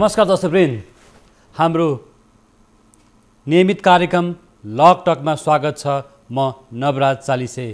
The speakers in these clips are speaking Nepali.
नमस्कार दर्शकवृन्द, हाम्रो नियमित कार्यक्रम लक टकमा स्वागत छ। म नवराज चालिसे।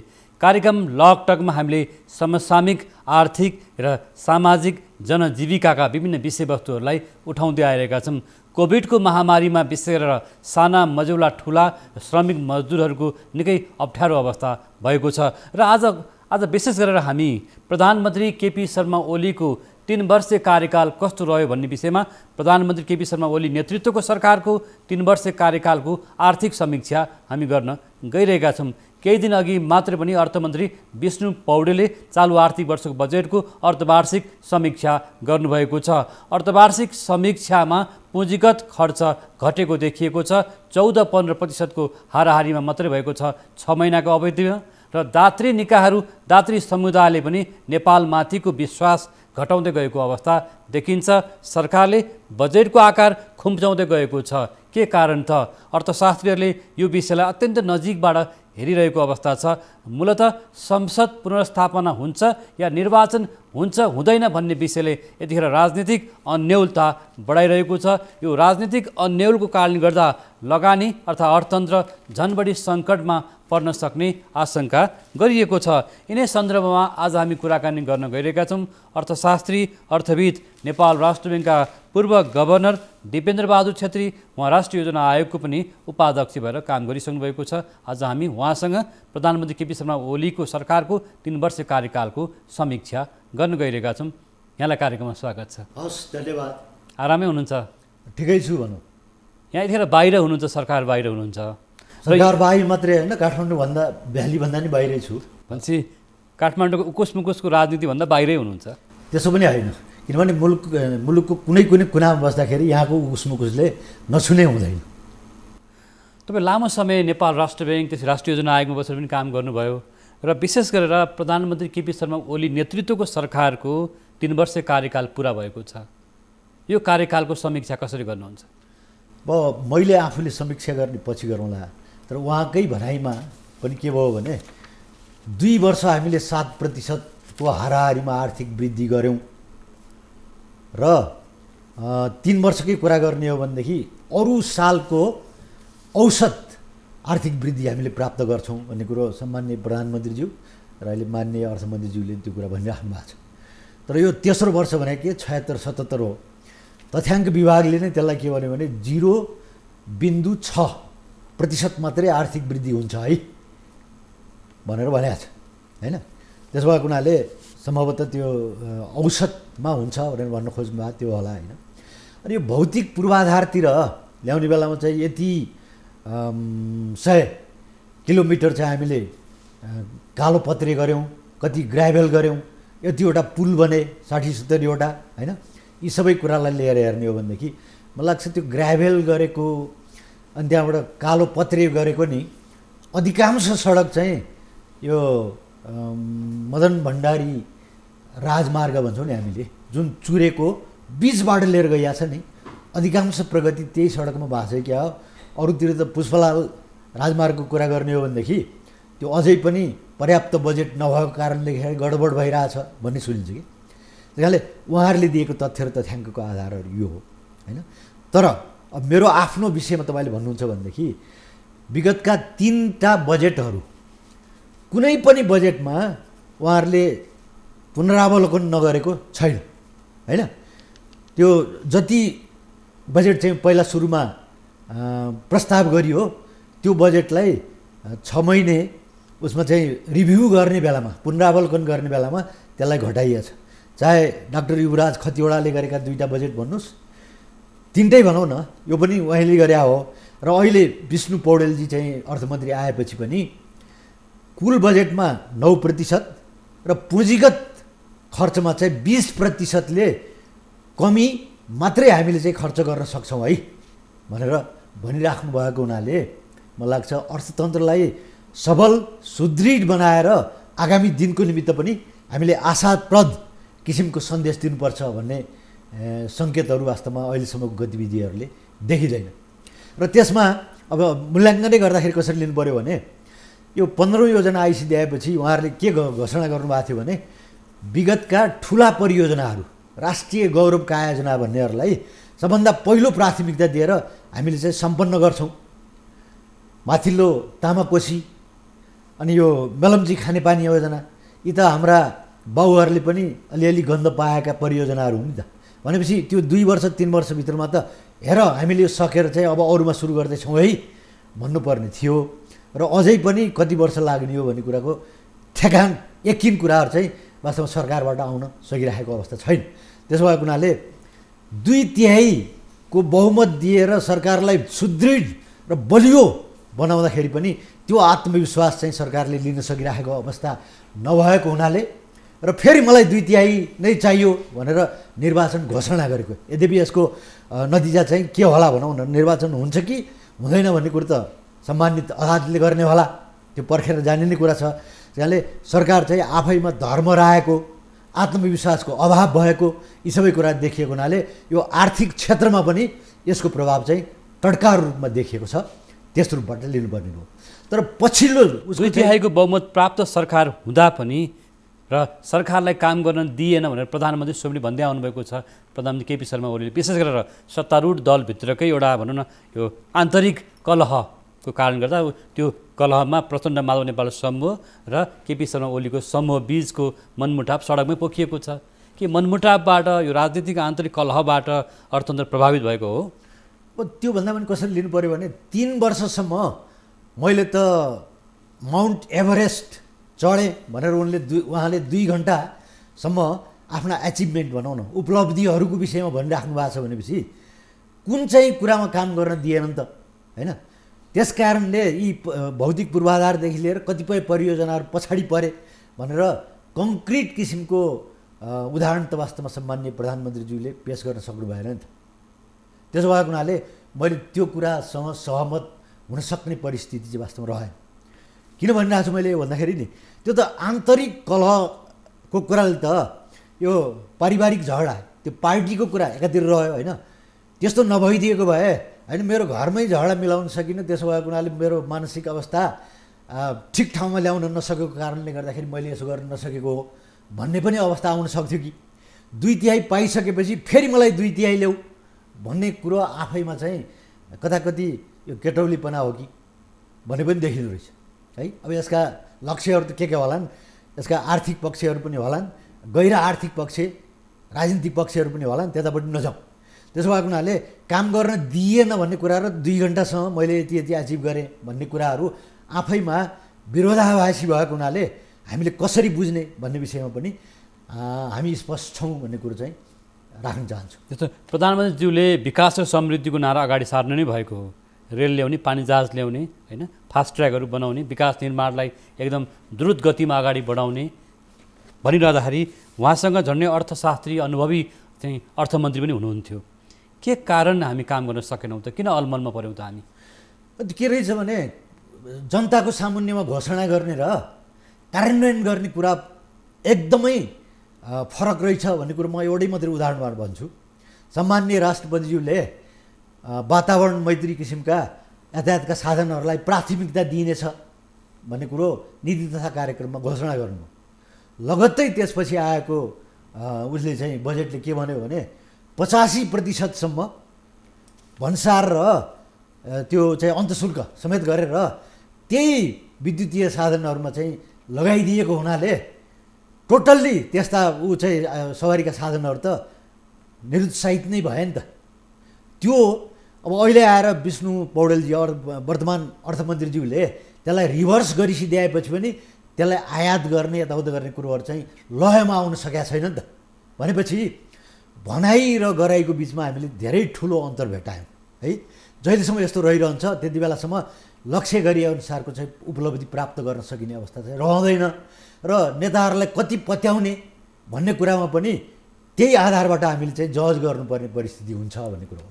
कार्यक्रम लक टकमा हामीले समसामयिक आर्थिक र सामाजिक जनजीविकाका विभिन्न विषयवस्तुहरूलाई उठाउँदै आइरहेका छौँ। कोभिडको महामारीमा विशेष गरेर साना मझौला ठुला श्रमिक मजदुरहरूको निकै अप्ठ्यारो अवस्था भएको छ र आज विशेष गरेर हामी प्रधानमन्त्री केपी शर्मा ओलीको 3 वर्षे कार्यकाल कस्तो रह्यो भन्ने विषयमा प्रधानमन्त्री केपी शर्मा ओली नेतृत्वको सरकारको 3 वर्षे कार्यकालको आर्थिक समीक्षा हामी गर्न गइरहेका छौँ। केही दिन अघि मात्र पनि अर्थमन्त्री विष्णु पौडेलले चालु आर्थिक वर्षको बजेटको अर्धवार्षिक समीक्षा गर्नुभएको छ। अर्धवार्षिक समीक्षामा पुँजीगत खर्च घटेको देखिएको छ। 14-15% हाराहारीमा मात्रै भएको छ 6 महिनाको अवधिमा र दात्री निकायहरू दात्री समुदायले पनि नेपालमाथिको विश्वास घटाउँदै गएको अवस्था देखिन्छ। सरकारले बजेटको आकार खुम्चाउँदै गएको छ। के कारण त अर्थशास्त्रीहरूले यो विषयलाई अत्यन्त नजिकबाट हेरिरहेको अवस्था छ। मूलतः संसद पुनर्स्थापना हुन्छ या निर्वाचन हुन्छ हुँदैन भन्ने विषयले यतिखेर राजनीतिक अन्यलता बढाइरहेको छ। यो राजनीतिक अन्यलको कारणले गर्दा लगानी अर्थात् अर्थतन्त्र झन बढी सङ्कटमा पर्न सक्ने आशंका गरिएको छ। यिनै सन्दर्भमा आज हामी कुराकानी गर्न गइरहेका छौँ। अर्थशास्त्री अर्थविद नेपाल राष्ट्र ब्याङ्कका पूर्व गभर्नर दिपेन्द्र बहादुर छेत्री, उहाँ राष्ट्रिय योजना आयोगको पनि उपाध्यक्ष भएर काम गरिसक्नु भएको छ। आज हामी उहाँसँग प्रधानमन्त्री केपी शर्मा ओलीको सरकारको 3 वर्ष कार्यकालको समीक्षा गर्न गइरहेका छौँ। यहाँलाई कार्यक्रममा स्वागत छ। हस्, धन्यवाद। आरामै हुनुहुन्छ? ठिकै छु भनौँ। यहाँ यतिखेर बाहिर हुनुहुन्छ, सरकार बाहिर हुनुहुन्छ। सरकार बाहिर मात्रै होइन, काठमाडौँभन्दा भ्यालीभन्दा नि बाहिरै छु। भनेपछि काठमाडौँको उकुस मुकुसको राजनीतिभन्दा बाहिरै हुनुहुन्छ? त्यसो पनि होइन, किनभने मुलुकको कुनै कुनामा बस्दाखेरि यहाँको उकुस मुकुसले नछुने हुँदैन। तपाईँ लामो समय नेपाल राष्ट्र ब्याङ्क त्यसै राष्ट्रिय योजना आयोगमा बसेर पनि काम गर्नुभयो र विशेष गरेर प्रधानमन्त्री केपी शर्मा ओली नेतृत्वको सरकारको 3 वर्ष कार्यकाल पुरा भएको छ। यो कार्यकालको समीक्षा कसरी गर्नुहुन्छ? अब मैले आफूले समीक्षा गर्ने पछि गरौँला, तर उहाँकै भनाइमा पनि के भयो भने 2 वर्ष हामीले 7% हाराहारीमा आर्थिक वृद्धि गऱ्यौँ र 3 वर्षकै कुरा गर्ने हो भनेदेखि अरू सालको औसत आर्थिक वृद्धि हामीले प्राप्त गर्छौँ भन्ने कुरो सम्माननीय प्रधानमन्त्रीज्यू र अहिले माननीय अर्थमन्त्रीज्यूले त्यो कुरा भनिराख्नु भएको छ। तर यो तेस्रो वर्ष भनेको के 76-77 हो। तथ्याङ्क विभागले नै त्यसलाई के भन्यो भने 0.6% मात्रै आर्थिक वृद्धि हुन्छ है भनेर भनेको छ होइन। त्यसो भएको हुनाले सम्भवतः त्यो औसतमा हुन्छ भनेर भन्न खोज्नु भएको त्यो होला होइन। अनि यो भौतिक पूर्वाधारतिर ल्याउने बेलामा चाहिँ यति 100 किलोमिटर चाहिँ हामीले कालो पत्रे गऱ्यौँ, कति ग्राभेल गऱ्यौँ, यतिवटा पुल बने 60-70वटा होइन। यी सबै कुरालाई लिएर हेर्ने हो भनेदेखि मलाई लाग्छ त्यो ग्राभेल गरेको अनि त्यहाँबाट कालो पत्रे गरेको नि अधिकांश सडक चाहिँ यो मदन भण्डारी राजमार्ग भन्छौँ नि हामीले, जुन चुरेको बिचबाट लिएर गइया छ नि, अधिकांश प्रगति त्यही सडकमा भएको छ क्या हो। अरूतिर त पुष्पलाल राजमार्गको कुरा गर्ने हो भनेदेखि त्यो अझै पनि पर्याप्त बजेट नभएको कारणले गडबड भइरहेछ भन्ने सुनिन्छ कि। त्यसले उहाँहरूले दिएको तथ्य र तथ्याङ्कको आधारहरू यो हो होइन। तर अब मेरो आफ्नो विषयमा तपाईँले भन्नुहुन्छ भनेदेखि विगतका 3टा बजेटहरू कुनै पनि बजेटमा उहाँहरूले पुनरावलोकन नगरेको छैन होइन। त्यो जति बजेट चाहिँ पहिला सुरुमा प्रस्ताव गरियो त्यो बजेटलाई 6 महिने उसमा चाहिँ रिभ्यू गर्ने बेलामा पुनरावलोकन गर्ने बेलामा त्यसलाई घटाइएछ। चाहे डाक्टर युवराज खतिवडाले गरेका 2टा बजेट भन्नुहोस्, 3टै भनौँ न, यो पनि उहाँले गरे हो र अहिले विष्णु पौडेलजी चाहिँ अर्थमन्त्री आएपछि पनि कुल बजेटमा 9% र पुँजीगत खर्चमा चाहिँ 20%ले कमी मात्रै हामीले चाहिँ खर्च गर्न सक्छौँ है भनेर भनिराख्नु भएको हुनाले मलाई लाग्छ अर्थतन्त्रलाई सबल सुदृढ बनाएर आगामी दिनको निमित्त पनि हामीले आशाप्रद किसिमको सन्देश दिनुपर्छ भन्ने सङ्केतहरू वास्तवमा अहिलेसम्मको गतिविधिहरूले देखिँदैन। र त्यसमा अब मूल्याङ्कनै गर्दाखेरि कसरी लिनु पऱ्यो भने यो 15औँ योजना आइसिदिएपछि उहाँहरूले के घोषणा गर्नुभएको थियो भने विगतका ठुला परियोजनाहरू राष्ट्रिय गौरवका आयोजना भन्नेहरूलाई सबभन्दा पहिलो प्राथमिकता दिएर हामीले चाहिँ सम्पन्न गर्छौँ। माथिल्लो तामाकोसी अनि यो मेलम्ची खानेपानी योजना, यी त हाम्रा बाउहरूले पनि अलिअलि गन्ध पाएका परियोजनाहरू हुन् नि त। भनेपछि त्यो 2 वर्ष 3 वर्षभित्रमा त हेर हामीले यो सकेर चाहिँ अब अरूमा सुरु गर्दैछौँ है भन्नुपर्ने थियो र अझै पनि कति वर्ष लाग्ने हो भन्ने कुराको ठेगान यकिन कुराहरू चाहिँ वास्तवमा सरकारबाट आउन सकिरहेको अवस्था छैन। त्यसो भएको हुनाले 2/3 बहुमत दिएर सरकारलाई सुदृढ र बलियो बनाउँदाखेरि पनि त्यो आत्मविश्वास चाहिँ सरकारले लिन सकिरहेको अवस्था नभएको हुनाले र फेरि मलाई 2/3 नै चाहियो भनेर निर्वाचन घोषणा गरेको। यद्यपि यसको नतिजा चाहिँ के होला भनौँ न, निर्वाचन हुन्छ कि हुँदैन भन्ने कुरो त सम्मानित अदालतले गर्ने होला, त्यो पर्खेर जाने नै कुरा छ। त्यसले सरकार चाहिँ आफैमा धर्म रहेको, आत्मविश्वासको अभाव भएको यी सबै कुरा देखिएको हुनाले यो आर्थिक क्षेत्रमा पनि यसको प्रभाव चाहिँ तड्कारो रूपमा देखिएको छ। त्यस्तो रूपबाट लिनुपर्ने हो। तर पछिल्लो 2/3 बहुमत प्राप्त सरकार हुँदा पनि र सरकारलाई काम गर्न दिएन भनेर प्रधानमन्त्री सोमले भन्दै आउनुभएको छ। प्रधानमन्त्री केपी शर्मा ओलीले विशेष गरेर सत्तारूढ दलभित्रकै एउटा भनौँ न यो आन्तरिक कलहको कारण गर्दा त्यो कलहमा प्रचण्ड माधव नेपाल समूह र केपी शर्मा ओलीको समूह बीचको मनमुटाव सडकमै पोखिएको छ कि मनमुटावबाट यो राजनीतिक आन्तरिक कलहबाट अर्थतन्त्र प्रभावित भएको हो? त्योभन्दा पनि कसरी लिनु पऱ्यो भने 3 वर्षसम्म मैले त माउन्ट एभरेस्ट चढेँ भनेर उहाँले 2 घन्टासम्म आफ्ना एचिभमेन्ट भनौँ न उपलब्धिहरूको विषयमा भनिराख्नु भएको छ भनेपछि कुन चाहिँ कुरामा काम गर्न दिएन नि त होइन। त्यस कारणले यी भौतिक पूर्वाधारदेखि लिएर कतिपय परियोजनाहरू पछाडि परे भनेर कङ्क्रिट किसिमको उदाहरण त वास्तवमा सम्माननीय प्रधानमन्त्रीज्यूले पेस गर्न सक्नु भएन नि त। त्यसो भएको हुनाले मैले त्यो कुरासँग सहमत हुन सक्ने परिस्थिति चाहिँ वास्तवमा रहेन। किन भनिरहेको छु मैले भन्दाखेरि नि त्यो त आन्तरिक कलहको कुराले त यो पारिवारिक झगडा त्यो पार्टीको कुरा एकातिर रह्यो होइन। त्यस्तो नभइदिएको भए होइन मेरो घरमै झगडा मिलाउन सकिनँ, त्यसो भएको हुनाले मेरो मानसिक अवस्था ठिक ठाउँमा ल्याउन नसकेको कारणले गर्दाखेरि मैले यसो गर्न नसकेको हो भन्ने पनि अवस्था आउन सक्थ्यो कि 2/3 पाइसकेपछि फेरि मलाई 2/3 ल्याऊ भन्ने कुरो आफैमा चाहिँ कताकति यो केटौलीपना हो कि भन्ने पनि देखिँदो रहेछ है। अब यसका लक्ष्यहरू त के होलान्, यसका आर्थिक पक्षहरू पनि होलान्, गैर आर्थिक पक्ष राजनीतिक पक्षहरू पनि होलान्, त्यतापट्टि नजाउँ। त्यसो भएको हुनाले काम गर्न दिएन भन्ने कुरा र 2 घन्टासम्म मैले यति अचिभ गरेँ भन्ने कुराहरू आफैमा विरोधाभासी भएको हुनाले हामीले कसरी बुझ्ने भन्ने विषयमा पनि हामी स्पष्ट छौँ भन्ने कुरो चाहिँ राख्न चाहन्छु। जस्तो प्रधानमन्त्रीज्यूले विकास र समृद्धिको नारा अगाडि सार्नु नै भएको हो। रेल ल्याउने, पानी जहाज ल्याउने होइन, फास्ट ट्र्याकहरू बनाउने, विकास निर्माणलाई एकदम द्रुत गतिमा अगाडि बढाउने भनिरहँदाखेरि उहाँसँग झन्डै अर्थशास्त्री अनुभवी चाहिँ अर्थमन्त्री पनि हुनुहुन्थ्यो। के कारण हामी काम गर्न सकेनौँ त? किन अलमलमा पऱ्यौँ त हामी? के रहेछ भने जनताको सामुन्यमा घोषणा गर्ने र कार्यान्वयन गर्ने कुरा एकदमै फरक रहेछ भन्ने कुरो म एउटै मात्रै उदाहरणबाट भन्छु। सम्माननीय राष्ट्रपतिज्यूले वातावरण मैत्री किसिमका यातायातका साधनहरूलाई प्राथमिकता दिइनेछ भन्ने कुरो नीति तथा कार्यक्रममा घोषणा गर्नुभयो। लगत्तै त्यसपछि आएको उसले चाहिँ बजेटले के भन्यो भने 85% भन्सार र त्यो चाहिँ अन्तशुल्क समेत गरेर त्यही विद्युतीय साधनहरूमा चाहिँ लगाइदिएको हुनाले टोटल्ली त्यस्ता चाहिँ सवारीका साधनहरू त निरुत्साहित नै भए नि त। त्यो अब अहिले आएर विष्णु पौडेलजी वर्तमान अर्थमन्त्रीज्यूले त्यसलाई रिभर्स गरिसिदिएपछि पनि त्यसलाई आयात गर्ने यताउता गर्ने कुरोहरू चाहिँ लयमा आउन सकेका छैन नि त। भनेपछि भनाइ र गराइको बिचमा हामीले धेरै ठुलो अन्तर भेटायौँ है। जहिलेसम्म यस्तो रहिरहन्छ त्यति बेलासम्म लक्ष्य गरे अनुसारको चाहिँ उपलब्धि प्राप्त गर्न सकिने अवस्था चाहिँ रहँदैन र नेताहरूलाई कति पत्याउने भन्ने कुरामा पनि त्यही आधारबाट हामीले चाहिँ जज गर्नुपर्ने परिस्थिति हुन्छ भन्ने कुरो हो।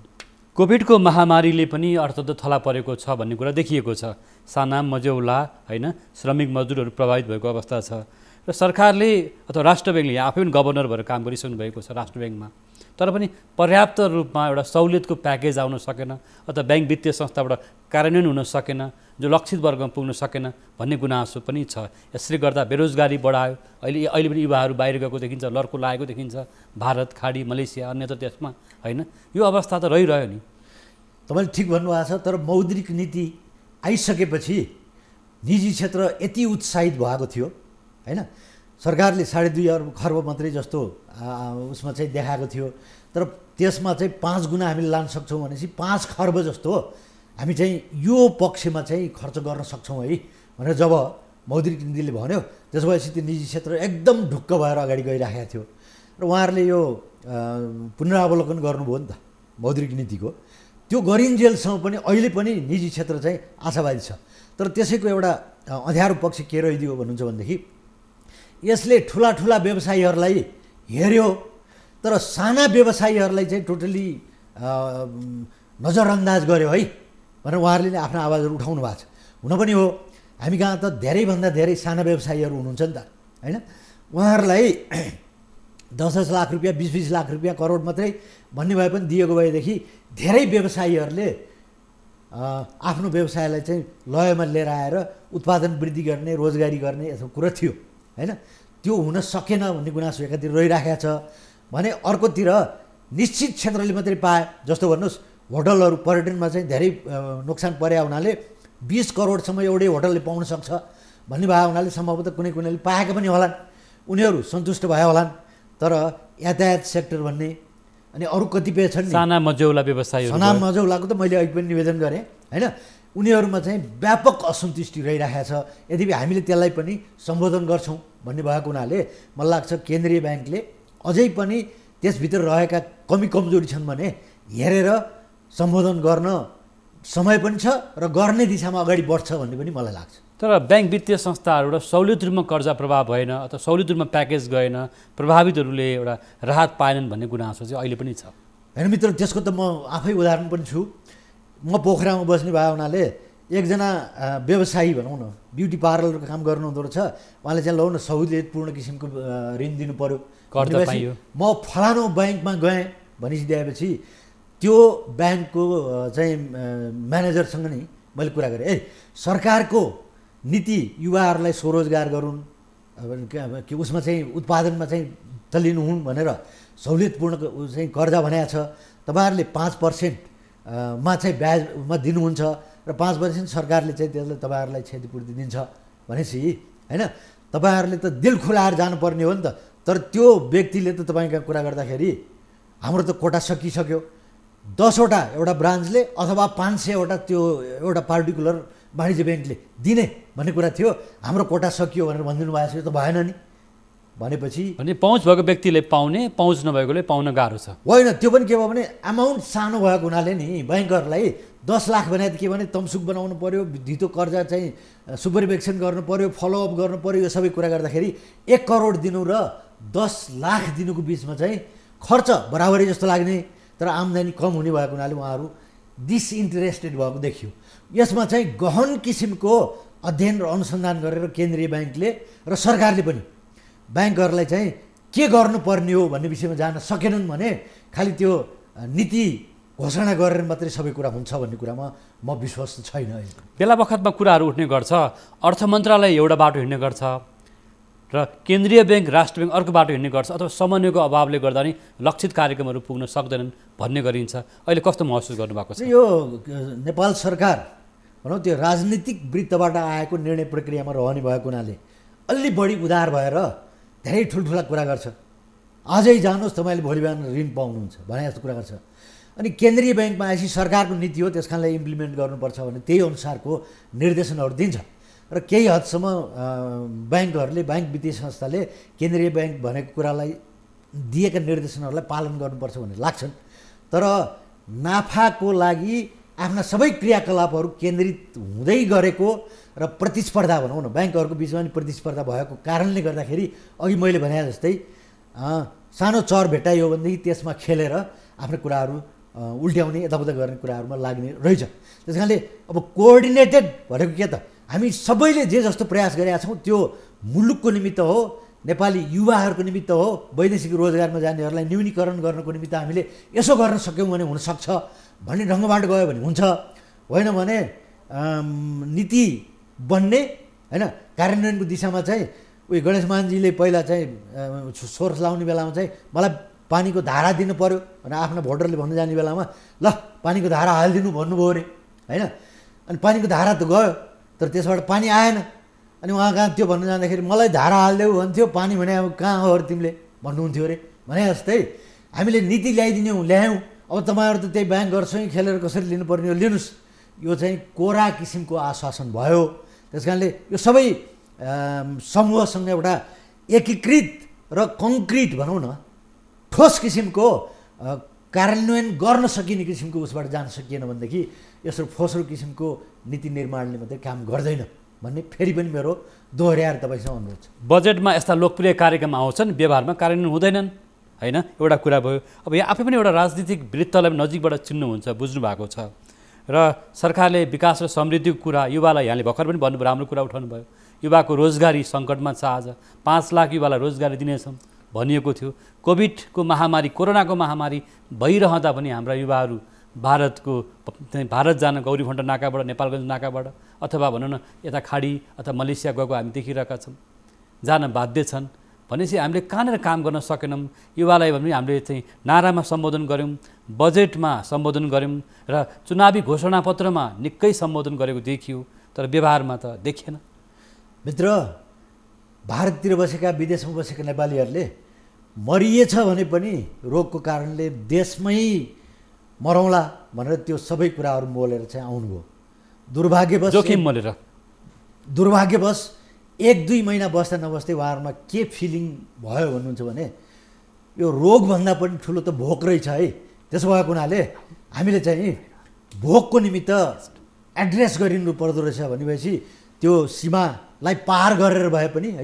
कोभिडको महामारीले पनि अर्थतन्त्र थला परेको छ भन्ने कुरा देखिएको छ। साना मझौला होइन श्रमिक मजदुरहरू प्रभावित भएको अवस्था छ र सरकारले अथवा राष्ट्र ब्याङ्कले आफै पनि गभर्नर भएर काम गरिसक्नु भएको छ राष्ट्र ब्याङ्कमा। तर पनि पर्याप्त रूपमा एउटा सहुलियतको प्याकेज आउन सकेन अथवा ब्याङ्क वित्तीय संस्थाबाट कार्यान्वयन हुन सकेन, जो लक्षित वर्गमा पुग्न सकेन भन्ने गुनासो पनि छ। यसले गर्दा बेरोजगारी बढायो। अहिले पनि युवाहरू बाहिर गएको देखिन्छ, लड्को लागेको देखिन्छ, भारत, खाडी, मलेसिया, अन्यत्र देशमा, होइन? यो अवस्था त रहिरह्यो नि। तपाईँले ठिक भन्नुभएको छ, तर मौद्रिक नीति आइसकेपछि निजी क्षेत्र यति उत्साहित भएको थियो, होइन? सरकारले 2.5 खर्ब मात्रै जस्तो उसमा चाहिँ देखाएको थियो, तर त्यसमा चाहिँ 5 गुणा हामीले लान सक्छौँ भनेपछि 5 खर्ब जस्तो हामी चाहिँ यो पक्षमा चाहिँ खर्च गर्न सक्छौँ है भनेर जब मौद्रिक नीतिले भन्यो, त्यस भएपछि त्यो निजी क्षेत्र एकदम ढुक्क भएर अगाडि गइराखेको थियो। र उहाँहरूले यो पुनरावलोकन गर्नुभयो नि त मौद्रिक नीतिको, त्यो गरिन्जेलसम्म पनि अहिले पनि निजी क्षेत्र चाहिँ आशावादी छ। तर त्यसैको एउटा अँध्यारो पक्ष के रहिदियो भन्नुहुन्छ भनेदेखि यसले ठुला ठुला व्यवसायीहरूलाई हेऱ्यो, तर साना व्यवसायीहरूलाई चाहिँ टोटली नजरअन्दाज गर्यो है भनेर उहाँहरूले नै आफ्नो आवाजहरू उठाउनु भएको छ। हुन पनि हो, हामी कहाँ त धेरैभन्दा धेरै साना व्यवसायीहरू हुनुहुन्छ नि त, होइन? उहाँहरूलाई 10-10 लाख रुपियाँ, 20-20 लाख रुपियाँ, करोड मात्रै भन्ने भए पनि दिएको भएदेखि धेरै व्यवसायीहरूले आफ्नो व्यवसायलाई चाहिँ लयमा लिएर आएर उत्पादन वृद्धि गर्ने, रोजगारी गर्ने यस्तो कुरा थियो, होइन? त्यो हुन सकेन भन्ने गुनासो एकातिर रहिराखेको छ भने अर्कोतिर निश्चित क्षेत्रले मात्रै पाए। जस्तो भन्नुहोस्, होटलहरू, पर्यटनमा चाहिँ धेरै नोक्सान परे हुनाले 20 करोडसम्म एउटै होटलले पाउन सक्छ भन्ने भयो हुनाले सम्भवतः कुनै कुनैले पाएका पनि होलान्, उनीहरू सन्तुष्ट भयो होलान्। तर यातायात सेक्टर भन्ने अनि अरू कतिपय छन् साना मझौला व्यवसायी, साना मझौलाको त मैले अघि पनि निवेदन गरेँ, होइन? उनीहरूमा चाहिँ व्यापक असन्तुष्टि रहिरहेको छ। यद्यपि हामीले त्यसलाई पनि सम्बोधन गर्छौँ भन्ने भएको हुनाले मलाई लाग्छ केन्द्रीय ब्याङ्कले अझै पनि त्यसभित्र रहेका कमी कमजोरी छन् भने हेरेर सम्बोधन गर्न समय पनि छ र गर्ने दिशामा अगाडि बढ्छ भन्ने पनि मलाई लाग्छ। तर ब्याङ्क वित्तीय संस्थाहरूबाट सहुलियत रूपमा कर्जा प्रभाव भएन अथवा सहुलियत रूपमा प्याकेज गएन, प्रभावितहरूले एउटा राहत पाएनन् भन्ने गुनासो चाहिँ अहिले पनि छ। होइन मित्र, त्यसको त म आफै उदाहरण पनि छु। म पोखरामा बस्ने भए हुनाले एकजना व्यवसायी भनौँ न, ब्युटी पार्लरको काम गर्नुहुँदो रहेछ, उहाँले चाहिँ लौ न सहुलियतपूर्ण किसिमको ऋण दिनु पऱ्यो, म फलानु ब्याङ्कमा गएँ भनिदिएपछि त्यो ब्याङ्कको चाहिँ म्यानेजरसँग नि मैले कुरा गरेँ, सरकारको नीति युवाहरूलाई स्वरोजगार गरून्, के उसमा चाहिँ उत्पादनमा चाहिँ तल्लिनु हुन् भनेर सहुलियतपूर्ण चाहिँ कर्जा भनेको छ। तपाईँहरूले 5% मा चाहिँ ब्याजमा दिनुहुन्छ र 5% सरकारले चाहिँ त्यसलाई तपाईँहरूलाई क्षतिपूर्ति दिन्छ भनेपछि, होइन? तपाईँहरूले त दिल खुलाएर जानुपर्ने हो नि त। तर त्यो व्यक्तिले त तपाईँका कुरा गर्दाखेरि हाम्रो त कोटा सकिसक्यो, 10वटा एउटा ब्रान्चले अथवा 500वटा त्यो एउटा पार्टिकुलर वाणिज्य ब्याङ्कले दिने भन्ने कुरा थियो, हाम्रो कोटा सकियो भनेर भनिदिनु भएको छ। यो त भएन नि भनेपछि पहुँच भएको व्यक्तिले पाउने, पहुँच नभएकोले पाउन गाह्रो छ। होइन, त्यो पनि के भयो भने अमाउन्ट सानो भएको हुनाले नि ब्याङ्कहरूलाई 10 लाख भने के भने तमसुक बनाउनु पऱ्यो, धितो कर्जा चाहिँ सुपरभिक्सन गर्नु पऱ्यो, फलोअप गर्नु पऱ्यो, यो सबै कुरा गर्दाखेरि 1 करोड दिनु र 10 लाख दिनुको बिचमा चाहिँ खर्च बराबरी जस्तो लाग्ने, तर आम्दानी कम हुने भएको हुनाले उहाँहरू डिसइन्ट्रेस्टेड भएको देखियो। यसमा चाहिँ गहन किसिमको अध्ययन र अनुसन्धान गरेर केन्द्रीय ब्याङ्कले र सरकारले पनि ब्याङ्कहरूलाई चाहिँ के गर्नुपर्ने हो भन्ने विषयमा जान सकेनन् भने खालि त्यो नीति घोषणा गरेर मात्रै सबै कुरा हुन्छ भन्ने कुरामा म विश्वस्त छैन। बेला बखतमा कुराहरू उठ्ने गर्छ, अर्थ मन्त्रालय एउटा बाटो हिँड्ने गर्छ र केन्द्रीय ब्याङ्क, राष्ट्र ब्याङ्क अर्को बाटो हिँड्ने गर्छ, अथवा समन्वयको अभावले गर्दा नि लक्षित कार्यक्रमहरू पुग्न सक्दैनन् भन्ने गरिन्छ। अहिले कस्तो महसुस गर्नुभएको छ? यो नेपाल सरकार भनौँ त्यो राजनीतिक वृत्तबाट आएको निर्णय प्रक्रियामा रहने भएको हुनाले अलि बढी उदार भएर धेरै ठुल्ठुला कुरा गर्छ। आजै जानुहोस् तपाईँले भोलि बिहान ऋण पाउनुहुन्छ भने जस्तो कुरा गर्छ। अनि केन्द्रीय ब्याङ्कमा आएपछि सरकारको नीति हो, त्यस कारणले इम्प्लिमेन्ट गर्नुपर्छ भने त्यही अनुसारको निर्देशनहरू दिन्छ र केही हदसम्म ब्याङ्कहरूले, ब्याङ्क वित्तीय संस्थाले केन्द्रीय ब्याङ्क भनेको कुरालाई दिएका निर्देशनहरूलाई पालन गर्नुपर्छ भन्ने लाग्छन्। तर नाफाको लागि आफ्ना सबै क्रियाकलापहरू केन्द्रित हुँदै गरेको र प्रतिस्पर्धा भनौँ न ब्याङ्कहरूको बिचमा नि प्रतिस्पर्धा भएको कारणले गर्दाखेरि अघि मैले भने जस्तै सानो चर भेटाइयो भनेदेखि त्यसमा खेलेर आफ्नो कुराहरू उल्ट्याउने, यताउता गर्ने कुराहरूमा लाग्ने रहेछ। त्यस कारणले अब कोअर्डिनेटेड भनेको के त, हामी सबैले जे जस्तो प्रयास गरेका छौँ त्यो मुलुकको निमित्त हो, नेपाली युवाहरूको निमित्त हो, वैदेशिक रोजगारमा जानेहरूलाई न्यूनीकरण गर्नको निमित्त हामीले यसो गर्न सक्यौँ भने हुनसक्छ भन्ने ढङ्गबाट गयो भने हुन्छ, होइन भने नीति बन्ने होइन कार्यान्वयनको दिशामा चाहिँ उयो गणेश मानजीले पहिला चाहिँ सोर्स लाउने बेलामा चाहिँ मलाई पानीको धारा दिनु पऱ्यो भनेर आफ्ना भोटरले भन्नु जाने बेलामा ल पानीको धारा हालिदिनु भन्नुभयो अरे होइन। अनि पानीको धारा त गयो तर त्यसबाट पानी आएन। अनि उहाँ कहाँ त्यो भन्नु जाँदाखेरि मलाई धारा हालिदेऊ भन्थ्यो, पानी भने अब कहाँ हो अरे तिमीले भन्नुहुन्थ्यो अरे। भने जस्तै हामीले नीति ल्यायौँ, अब तपाईँहरू त त्यही ब्याङ्क गर्छौँ खेलेर कसरी लिनुपर्ने हो लिनुहोस्, यो चाहिँ कोरा किसिमको आश्वासन भयो। त्यस कारणले यो सबै समूहसँग एउटा एकीकृत र कङ्क्रिट भनौँ न ठोस किसिमको कार्यान्वयन गर्न सकिने किसिमको उसबाट जान सकिएन भनेदेखि यसो फोस्रो किसिमको नीति निर्माणले मात्रै काम गर्दैन भन्ने फेरि पनि मेरो दोहोऱ्याएर तपाईँसँग अनुरोध छ। बजेटमा यस्ता लोकप्रिय कार्यक्रम आउँछन्, व्यवहारमा कार्यान्वयन हुँदैनन् होइन, एउटा कुरा भयो। अब यहाँ आफै पनि एउटा राजनीतिक वृत्तलाई नजिकबाट चिन्नुहुन्छ, बुझ्नु भएको छ र सरकारले विकास र समृद्धिको कुरा युवालाई यहाँले भर्खर पनि भन्नुभयो, राम्रो कुरा उठाउनु भयो। युवाको रोजगारी सङ्कटमा छ, आज 5 लाख युवालाई रोजगारी दिनेछौँ भनिएको थियो। कोभिडको महामारी, कोरोनाको महामारी भइरहँदा पनि हाम्रा युवाहरू भारत जान गौरीफन्ट नाकाबाट, नेपालगञ्ज नाकाबाट अथवा भनौँ न यता खाडी अथवा मलेसिया गएको हामी देखिरहेका छौँ, जान बाध्य छन्। भनेपछि हामीले कहाँनिर काम गर्न सकेनौँ। युवालाई भने हामीले चाहिँ नारामा सम्बोधन गऱ्यौँ, बजेटमा सम्बोधन गऱ्यौँ र चुनावी घोषणापत्रमा निकै सम्बोधन गरेको देखियो, तर व्यवहारमा त देखिएन। मित्र, भारततिर बसेका विदेशमा बसेका नेपालीहरूले मरिएछ भने पनि रोगको कारणले देशमै मरौँला भनेर त्यो सबै कुराहरू मोलेर चाहिँ आउनुभयो। दुर्भाग्यवश जोखिम मोलेर दुर्भाग्यवश 1-2 महिना बस्दा नबस्दै उहाँहरूमा के फिलिङ भयो भन्नुहुन्छ भने यो रोगभन्दा पनि ठुलो त भोक रहेछ है। त्यसो भएको हुनाले हामीले चाहिँ भोकको निमित्त एड्रेस गरिनु पर्दो रहेछ भनेपछि त्यो सीमालाई पार गरेर भए पनि है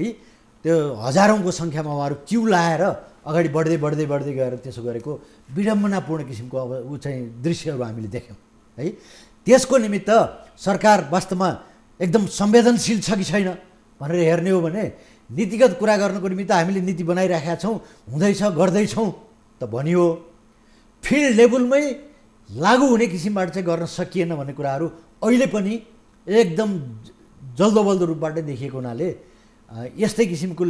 त्यो हजारौँको सङ्ख्यामा उहाँहरू क्यु लाएर अगाडि बढ्दै गएर त्यसो गरेको विडम्बनापूर्ण किसिमको अब ऊ चाहिँ दृश्यहरू हामीले देख्यौँ है। त्यसको निमित्त सरकार वास्तवमा एकदम संवेदनशील छ कि छैन भनेर हेर्ने हो भने नीतिगत कुरा गर्नको निमित्त हामीले नीति बनाइराखेका छौँ, हुँदैछ, गर्दैछौँ त भनियो, फिल्ड लेभलमै लागू हुने किसिमबाट चाहिँ गर्न सकिएन भन्ने कुराहरू अहिले पनि एकदम जल्दोबल्दो रूपबाट देखिएको हुनाले यस्तै किसिमको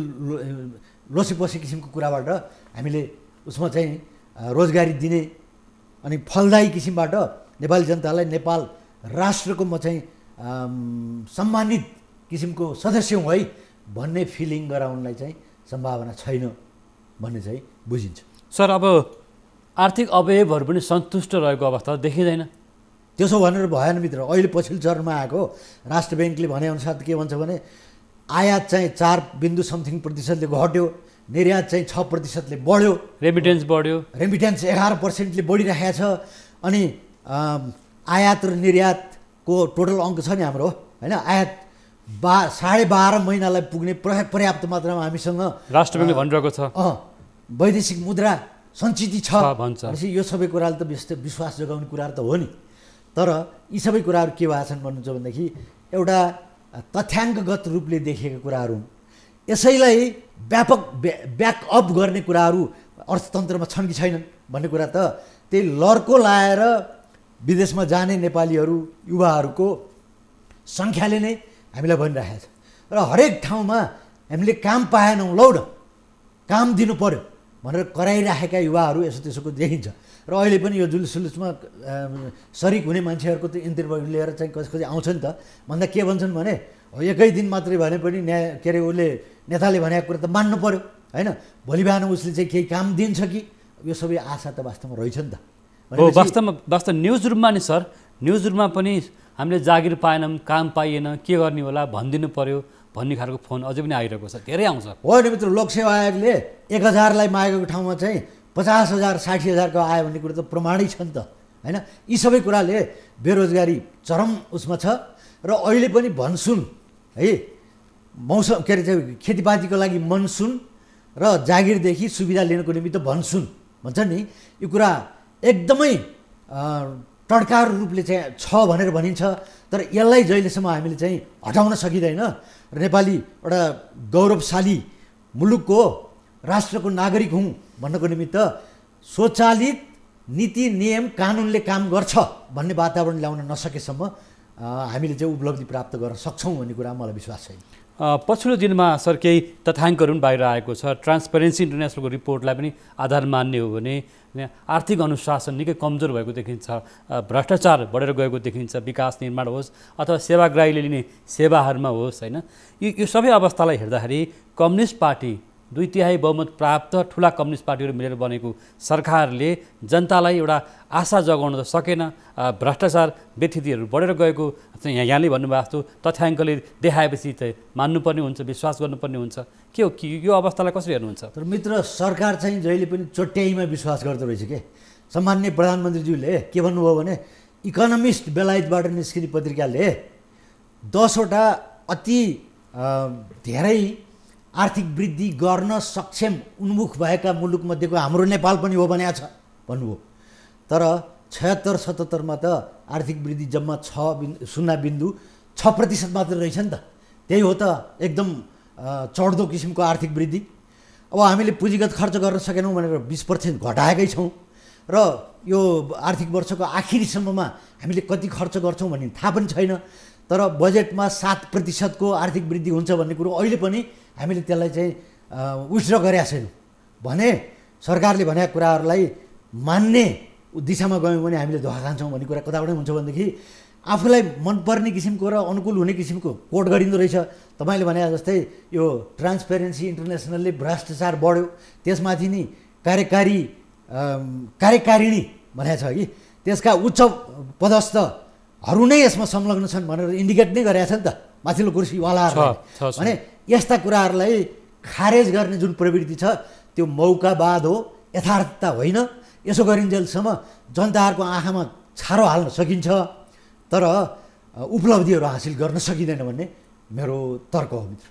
लोसीपोसी किसिमको कुराबाट हामीले उसमा चाहिँ रोजगारी दिने अनि फलदायी किसिमबाट नेपाली जनतालाई नेपाल राष्ट्रको म चाहिँ सम्मानित किसिमको सदस्य हुँ है भन्ने फिलिङ गराउनलाई चाहिँ सम्भावना छैन भन्ने चाहिँ बुझिन्छ। सर, अब आर्थिक अवयवहरू पनि सन्तुष्ट रहेको अवस्था देखिँदैन। त्यसो भनेर भएन मित्र। अहिले पछिल्लो चरणमा आएको राष्ट्र ब्याङ्कले भनेअनुसार के भन्छ भने आयात चाहिँ 4.something% घट्यो, निर्यात चाहिँ 6% बढ्यो, रेमिटेन्स बढ्यो, रेमिटेन्स 11% बढिरहेको छ। अनि आयात र निर्यातको टोटल अङ्क छ नि हाम्रो होइन, आयात 12.5 महिनालाई पुग्ने पर्याप्त मात्रामा हामीसँग राष्ट्र ब्याङ्कले भनिरहेको छ वैदेशिक मुद्रा सञ्चित छ भन्छ। यो सबै कुराहरू त विश्वास जगाउने कुराहरू त हो नि, तर यी सबै कुराहरू के भएको छन् भन्नुहुन्छ भनेदेखि एउटा तथ्याङ्कगत रूपले देखिएका कुराहरू हुन्। यसैलाई व्यापक ब्याकअप गर्ने कुराहरू अर्थतन्त्रमा छन् कि छैनन् भन्ने कुरा त त्यही लर्को लाएर विदेशमा जाने नेपालीहरू युवाहरूको सङ्ख्याले नै हामीलाई भनिरहेको छ। र हरेक ठाउँमा हामीले काम पाएनौँ, लौ न काम दिनु पर्यो भनेर कराइराखेका युवाहरू यसो त्यसोको देखिन्छ। र अहिले पनि यो जुलुसमा सरिक हुने मान्छेहरूको त इन्टरभ्यू लिएर चाहिँ कसै आउँछ नि त, भन्दा के भन्छन् भने एकै दिन मात्रै भने पनि के अरे उसले नेताले भनेको कुरा त मान्नु पर्यो होइन, भोलि बिहान उसले चाहिँ केही काम दिन्छ कि, यो सबै आशा त वास्तवमा रहेछ नि त। वास्तव न्युज रुममा नि सर, न्युज रुममा पनि हामीले जागिर पाएनौँ, काम पाइएन, के गर्ने होला भनिदिनु पर्यो भन्ने खालको फोन अझै पनि आइरहेको छ, धेरै आउँछ। होइन मित्र, लोकसेवा आयोगले 1000लाई मागेको ठाउँमा चाहिँ 50,000 60,000को आयो भन्ने कुरो त प्रमाणित छ नि त होइन। यी सबै कुराले बेरोजगारी चरम उसमा छ। र अहिले पनि भन्सुन है मौसम के अरे चाहिँ खेतीपातीको लागि मनसुन र जागिरदेखि सुविधा लिनको निमित्त भन्सुन भन्छ नि, यो कुरा एकदमै टड्कार रूपले चाहिँ छ भनेर भनिन्छ। तर यसलाई जहिलेसम्म हामीले चाहिँ हटाउन सकिँदैन र नेपाली एउटा गौरवशाली मुलुकको राष्ट्रको नागरिक हुँ भन्नको निमित्त स्वचालित नीति नियम कानुनले काम गर्छ भन्ने वातावरण ल्याउन नसकेसम्म हामीले चाहिँ उपलब्धि प्राप्त गर्न सक्छौँ भन्ने कुरा मलाई विश्वास छैन। पछिल्लो दिनमा सर केही तथ्याङ्कहरू पनि बाहिर आएको छ। ट्रान्सपेरेन्सी इन्टरनेसनलको रिपोर्टलाई पनि आधार मान्ने हो भने आर्थिक अनुशासन निकै कमजोर भएको देखिन्छ, भ्रष्टाचार बढेर गएको देखिन्छ, विकास निर्माण होस् अथवा सेवाग्राहीले लिने सेवाहरूमा होस्, होइन, यो सबै अवस्थालाई हेर्दाखेरि कम्युनिस्ट पार्टी 2/3 बहुमत प्राप्त ठुला कम्युनिस्ट पार्टीहरू मिलेर बनेको सरकारले जनतालाई एउटा आशा जगाउन त सकेन। भ्रष्टाचार व्यथितिहरू बढेर गएको यहाँले भन्नुभएको जस्तो तथ्याङ्कले देखाएपछि चाहिँ मान्नुपर्ने हुन्छ, विश्वास गर्नुपर्ने हुन्छ। के हो कि यो अवस्थालाई कसरी हेर्नुहुन्छ? तर मित्र, सरकार चाहिँ जहिले पनि चोट्याइमा विश्वास गर्दो रहेछ के। सम्माननीय प्रधानमन्त्रीज्यूले के भन्नुभयो भने इकोनोमिस्ट बेलायतबाट निस्किने पत्रिकाले 10वटा अति धेरै आर्थिक वृद्धि गर्न सक्षम उन्मुख भएका मुलुकमध्येको हाम्रो नेपाल पनि हो भनेको छ भन्नुभयो। तर 76-77 त आर्थिक वृद्धि जम्मा 0.6% मात्र रहेछ नि त। त्यही हो त एकदम चढ्दो किसिमको आर्थिक वृद्धि। अब हामीले पुँजीगत खर्च गर्न सकेनौँ भनेर 20% घटाएकै छौँ र यो आर्थिक वर्षको आखिरीसम्ममा हामीले कति खर्च गर्छौँ भन्ने थाहा पनि छैन। तर बजेटमा 7% को आर्थिक वृद्धि हुन्छ भन्ने कुरो अहिले पनि हामीले त्यसलाई चाहिँ विथड्र गरेका छैनौँ भने सरकारले भनेका कुराहरूलाई मान्ने दिशामा गयौँ भने हामीले धोका खान्छौँ भन्ने कुरा कताबाट हुन्छ भनेदेखि आफूलाई मनपर्ने किसिमको र अनुकूल हुने किसिमको कोट गरिँदो रहेछ। तपाईँले भने जस्तै यो ट्रान्सपेरेन्सी इन्टरनेसनलले भ्रष्टाचार बढ्यो, त्यसमाथि नि कार्यकारिणी भनेको छ कि त्यसका उच्च पदस्थहरू नै यसमा संलग्न छन् भनेर इन्डिकेट नै गरेको छ नि त माथिल्लो कुर्सीवालाहरूले। भने यस्ता कुराहरूलाई खारेज गर्ने जुन प्रवृत्ति छ त्यो मौकावाद हो, यथार्थता होइन। यसो गरिन्जेलसम्म जनताहरूको आँखामा छारो हाल्न सकिन्छ तर उपलब्धिहरू हासिल गर्न सकिँदैन भन्ने मेरो तर्क हो मित्र।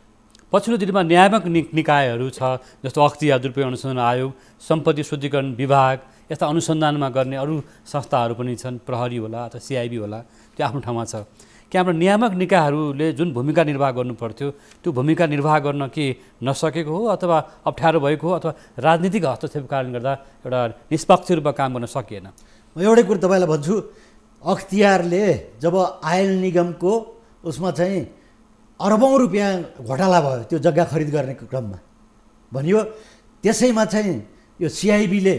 पछिल्लो दिनमा न्यायात्मक निकायहरू छ जस्तो अख्तियार दुरुपयोग अनुसन्धान आयोग, सम्पत्ति शुद्धिकरण विभाग, यस्ता अनुसन्धानमा गर्ने अरू संस्थाहरू पनि छन्, प्रहरी होला अथवा सिआइबी होला, त्यो आफ्नो ठाउँमा छ। कि हाम्रो नियामक निकायहरूले जुन भूमिका निर्वाह गर्नु पर्थ्यो त्यो भूमिका निर्वाह गर्न के नसकेको हो अथवा अप्ठ्यारो भएको हो अथवा राजनीतिक हस्तक्षेपको कारणले गर्दा एउटा निष्पक्ष रूपमा काम गर्न सकिएन? म एउटै कुरो तपाईँलाई भन्छु, अख्तियारले जब आयल निगमको उसमा चाहिँ अरबौँ रुपियाँ घोटाला भयो त्यो जग्गा खरिद गर्ने क्रममा भनियो, त्यसैमा चाहिँ यो सिआइबीले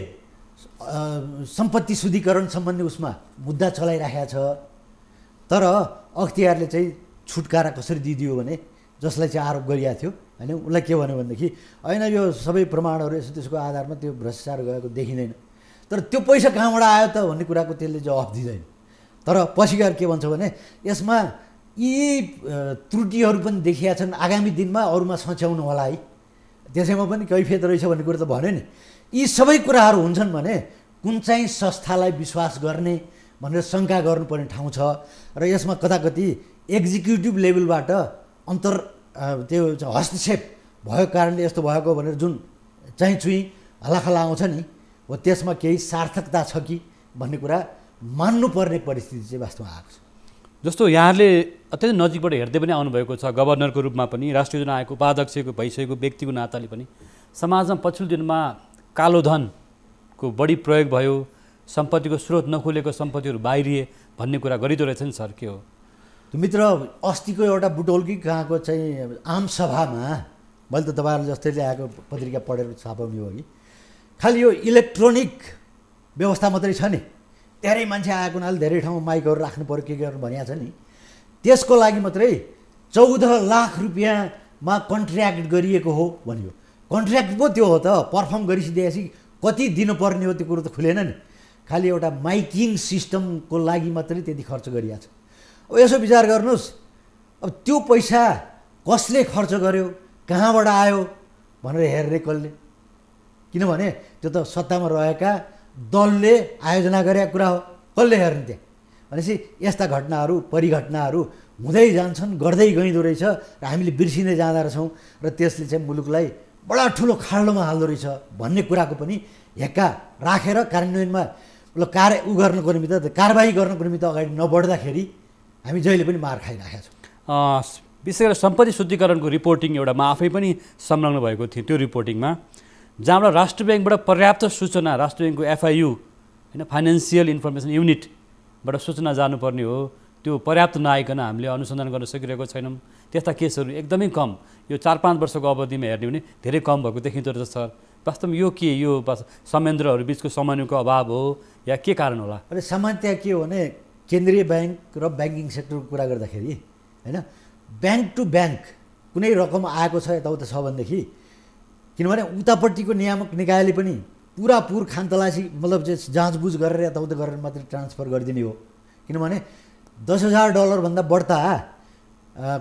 सम्पत्ति शुद्धिकरण सम्बन्धी उसमा मुद्दा चलाइराखेको छ। तर अख्तियारले चाहिँ छुटकारा कसरी दिइदियो भने जसलाई चाहिँ आरोप गरिएको थियो होइन, उसलाई के भन्यो भनेदेखि होइन यो सबै प्रमाणहरू यसो त्यसको आधारमा त्यो भ्रष्टाचार गएको देखिँदैन। तर त्यो पैसा कहाँबाट आयो त भन्ने कुराको त्यसले जवाफ दिँदैन। तर पछि गएर के भन्छ भने यसमा यी त्रुटिहरू पनि देखिएका छन्, आगामी दिनमा अरूमा सच्याउनु होला है, त्यसैमा पनि कैफियत रहेछ भन्ने कुरो त भन्यो नि। यी सबै कुराहरू हुन्छन् भने कुन चाहिँ संस्थालाई विश्वास गर्ने भनेर शङ्का गर्नुपर्ने ठाउँ छ र यसमा कताकति एक्जिक्युटिभ लेभलबाट त्यो हस्तक्षेप भएको कारणले यस्तो भएको भनेर जुन चाहिँ चुई हल्लाखल्ला आउँछ नि हो, त्यसमा केही सार्थकता छ कि भन्ने कुरा मान्नुपर्ने परिस्थिति चाहिँ वास्तवमा आएको छ। जस्तो यहाँले अत्यन्तै नजिकबाट हेर्दै पनि आउनुभएको छ, गभर्नरको रूपमा पनि, राष्ट्रिय योजना आयोगको उपाध्यक्षको भइसकेको व्यक्तिको नाताले पनि समाजमा पछिल्लो दिनमा कालो धनको बढी प्रयोग भयो, सम्पत्तिको स्रोत नखुलेको सम्पत्तिहरू बाहिरिए भन्ने कुरा गरिदो रहेछ नि सर, के हो? त्यो मित्र अस्तिको एउटा बुटोलकी कहाँको चाहिँ आम सभामा मैले त तपाईँहरूले जस्तै ल्याएको पत्रिका पढेर छापाउने हो कि खालि यो इलेक्ट्रोनिक व्यवस्था मात्रै छ नि, धेरै मान्छे आएको हुनाले धेरै ठाउँमा माइकहरू राख्नु पऱ्यो के गर्नु भनिएको छ नि, त्यसको लागि मात्रै 14 लाख रुपियाँमा कन्ट्र्याक्ट गरिएको हो भनियो। कन्ट्र्याक्ट पो त्यो हो त, पर्फर्म गरिसकेपछि कति दिनुपर्ने हो त्यो कुरो त खुलेन नि, खालि एउटा माइकिङ सिस्टमको लागि मात्रै त्यति खर्च गरिएको छ। अब यसो विचार गर्नुहोस्, अब त्यो पैसा कसले खर्च गर्यो, कहाँबाट आयो भनेर हेर्ने कसले? किनभने त्यो त सत्तामा रहेका दलले आयोजना गरेका कुरा हो, कसले हेर्ने त्यहाँ? भनेपछि यस्ता घटनाहरू परिघटनाहरू हुँदै जान्छन्, गर्दै गइँदो रहेछ र हामीले बिर्सिँदै जाँदा रहेछौँ र त्यसले चाहिँ मुलुकलाई बडा ठुलो खाल्डोमा हाल्दो रहेछ भन्ने कुराको पनि हेक्का राखेर कार्यान्वयनमा गर्नको निमित्त कारबाही गर्नको निमित्त अगाडि नबढ्दाखेरि हामी जहिले पनि मार खाइराखेका छौँ। विशेष गरेर सम्पत्ति शुद्धिकरणको रिपोर्टिङ एउटा म आफै पनि संलग्न भएको थिएँ त्यो रिपोर्टिङमा, जहाँबाट राष्ट्र ब्याङ्कबाट पर्याप्त सूचना, राष्ट्र ब्याङ्कको FIU होइन फाइनेन्सियल इन्फर्मेसन युनिटबाट सूचना जानुपर्ने हो, त्यो पर्याप्त नआइकन हामीले अनुसन्धान गर्न सकिरहेको छैनौँ। त्यस्ता केसहरू एकदमै कम, यो 4-5 वर्षको अवधिमा हेर्ने भने धेरै कम भएको देखिँदो रहेछ सर। वास्तवमा यो के, यो संयन्त्रहरू बिचको समन्वयको अभाव हो या के कारण होला? अहिले सामान्यतया के हो भने केन्द्रीय ब्याङ्क र ब्याङ्किङ सेक्टरको कुरा गर्दाखेरि होइन, ब्याङ्क टु ब्याङ्क कुनै रकम आएको छ यताउता छ भनेदेखि, किनभने उतापट्टिको नियामक निकायले पनि पुरापुर खानतलासी मतलब चाहिँ जाँचबुझ गरेर यताउता गरेर मात्रै ट्रान्सफर गरिदिने हो। किनभने $10,000 भन्दा बढ्ता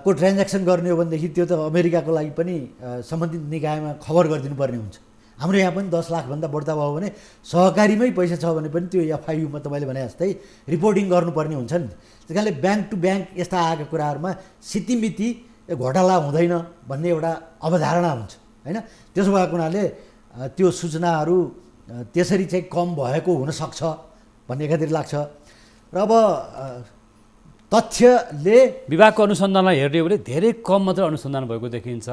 को ट्रान्ज्याक्सन गर्ने हो भनेदेखि त्यो त अमेरिकाको लागि पनि सम्बन्धित निकायमा खबर गरिदिनुपर्ने हुन्छ। हाम्रो यहाँ पनि 10 लाख भन्दा बढ्ता भयो भने सहकारीमै पैसा छ भने पनि त्यो FIU मा तपाईँले भने जस्तै रिपोर्टिङ गर्नुपर्ने हुन्छ नि। त्यस कारणले ब्याङ्क टु ब्याङ्क यस्ता आएका कुराहरूमा सितिमिति घोटाला हुँदैन भन्ने एउटा अवधारणा हुन्छ होइन। त्यसो भएको हुनाले त्यो सूचनाहरू त्यसरी चाहिँ कम भएको हुनसक्छ भन्ने एकातिर लाग्छ। र अब तथ्यले विभागको अनुसन्धानलाई हेर्ने हो भने धेरै कम मात्र अनुसन्धान भएको देखिन्छ।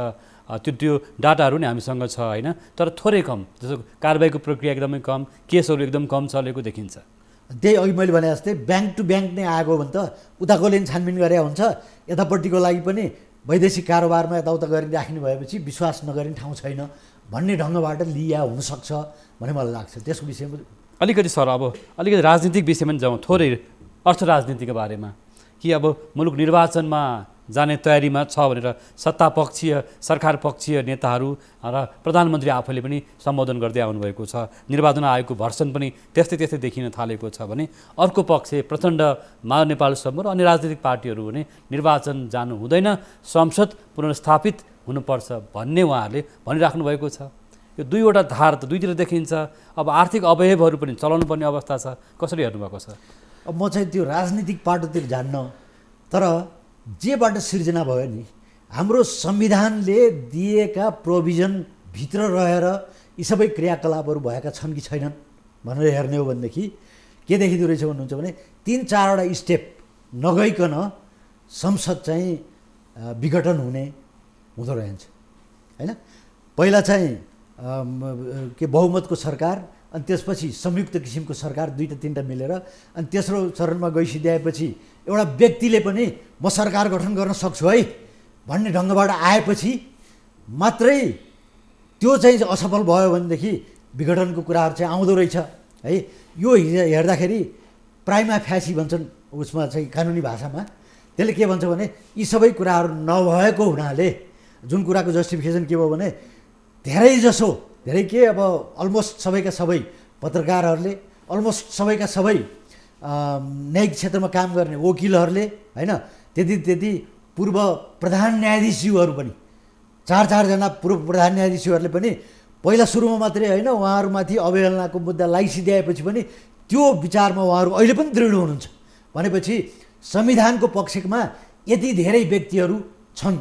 त्यो डाटाहरू नि हामीसँग छ होइन, तर थोरै कम, जस्तो कारबाहीको प्रक्रिया एकदमै कम, केसहरू एकदम कम चलेको देखिन्छ। त्यही अघि मैले भने जस्तै ब्याङ्क टु ब्याङ्क नै आएको भने त उताकोले पनि छानबिन गरे हुन्छ, यतापट्टिको लागि पनि वैदेशिक कारोबारमा यताउता गरिराख्ने भएपछि विश्वास नगरिने ठाउँ छैन भन्ने ढङ्गबाट लिया हुनसक्छ भन्ने मलाई लाग्छ। त्यसको विषयमा अलिकति सर अब अलिकति राजनीतिक विषयमा जाउँ, थोरै अर्थ राजनीतिको बारेमा कि अब मुलुक निर्वाचनमा जाने तयारीमा छ भनेर सत्तापक्षीय सरकार पक्षीय नेताहरू र प्रधानमन्त्री आफैले पनि सम्बोधन गर्दै आउनुभएको छ। निर्वाचन आयोगको भर्सन पनि त्यस्तै देखिन थालेको छ भने अर्को पक्ष प्रचण्ड माओ नेपाल समूह र अन्य राजनीतिक पार्टीहरू भने निर्वाचन जानु हुँदैन, संसद पुनर्स्थापित हुनुपर्छ भन्ने उहाँहरूले भनिराख्नु भएको छ। यो दुईवटा धार त दुईतिर देखिन्छ। अब आर्थिक अवयवहरू पनि चलाउनु पर्ने अवस्था छ, कसरी हेर्नुभएको छ? अब म चाहिँ त्यो राजनीतिक पाटोतिर जान्न, तर जेबाट सिर्जना भयो नि हाम्रो संविधानले दिएका प्रोभिजनभित्र रहेर यी सबै क्रियाकलापहरू भएका छन् कि छैनन् भनेर हेर्ने हो भनेदेखि के देखिँदो रहेछ भन्नुहुन्छ भने 3-4वटा स्टेप नगइकन संसद चाहिँ विघटन हुँदो रहन्छ होइन। पहिला चाहिँ के बहुमतको सरकार, अनि त्यसपछि संयुक्त किसिमको सरकार 2-3टा मिलेर, अनि तेस्रो चरणमा गइसकेपछि एउटा व्यक्तिले पनि म सरकार गठन गर्न सक्छु है भन्ने ढङ्गबाट आएपछि मात्रै त्यो चाहिँ असफल भयो भनेदेखि विघटनको कुराहरू चाहिँ आउँदो रहेछ है। यो हेर्दाखेरि प्राइमा फ्यासी भन्छन् उसमा चाहिँ कानुनी भाषामा, त्यसले के भन्छ भने यी सबै कुराहरू नभएको हुनाले जुन कुराको जस्टिफिकेसन के भयो भने धेरै के अब अलमोस्ट सबैका सबै पत्रकारहरूले, अलमोस्ट सबैका सबै न्यायिक क्षेत्रमा काम गर्ने वकिलहरूले होइन, त्यति पूर्व प्रधान न्यायाधीशज्यूहरू पनि 4-4जना पूर्व प्रधान न्यायाधीशहरूले पनि पहिला सुरुमा मात्रै होइन उहाँहरूमाथि अवहेलनाको मुद्दा लगाइसिदिएपछि पनि त्यो विचारमा उहाँहरू अहिले पनि दृढ हुनुहुन्छ भनेपछि संविधानको पक्षमा यति धेरै व्यक्तिहरू छन्।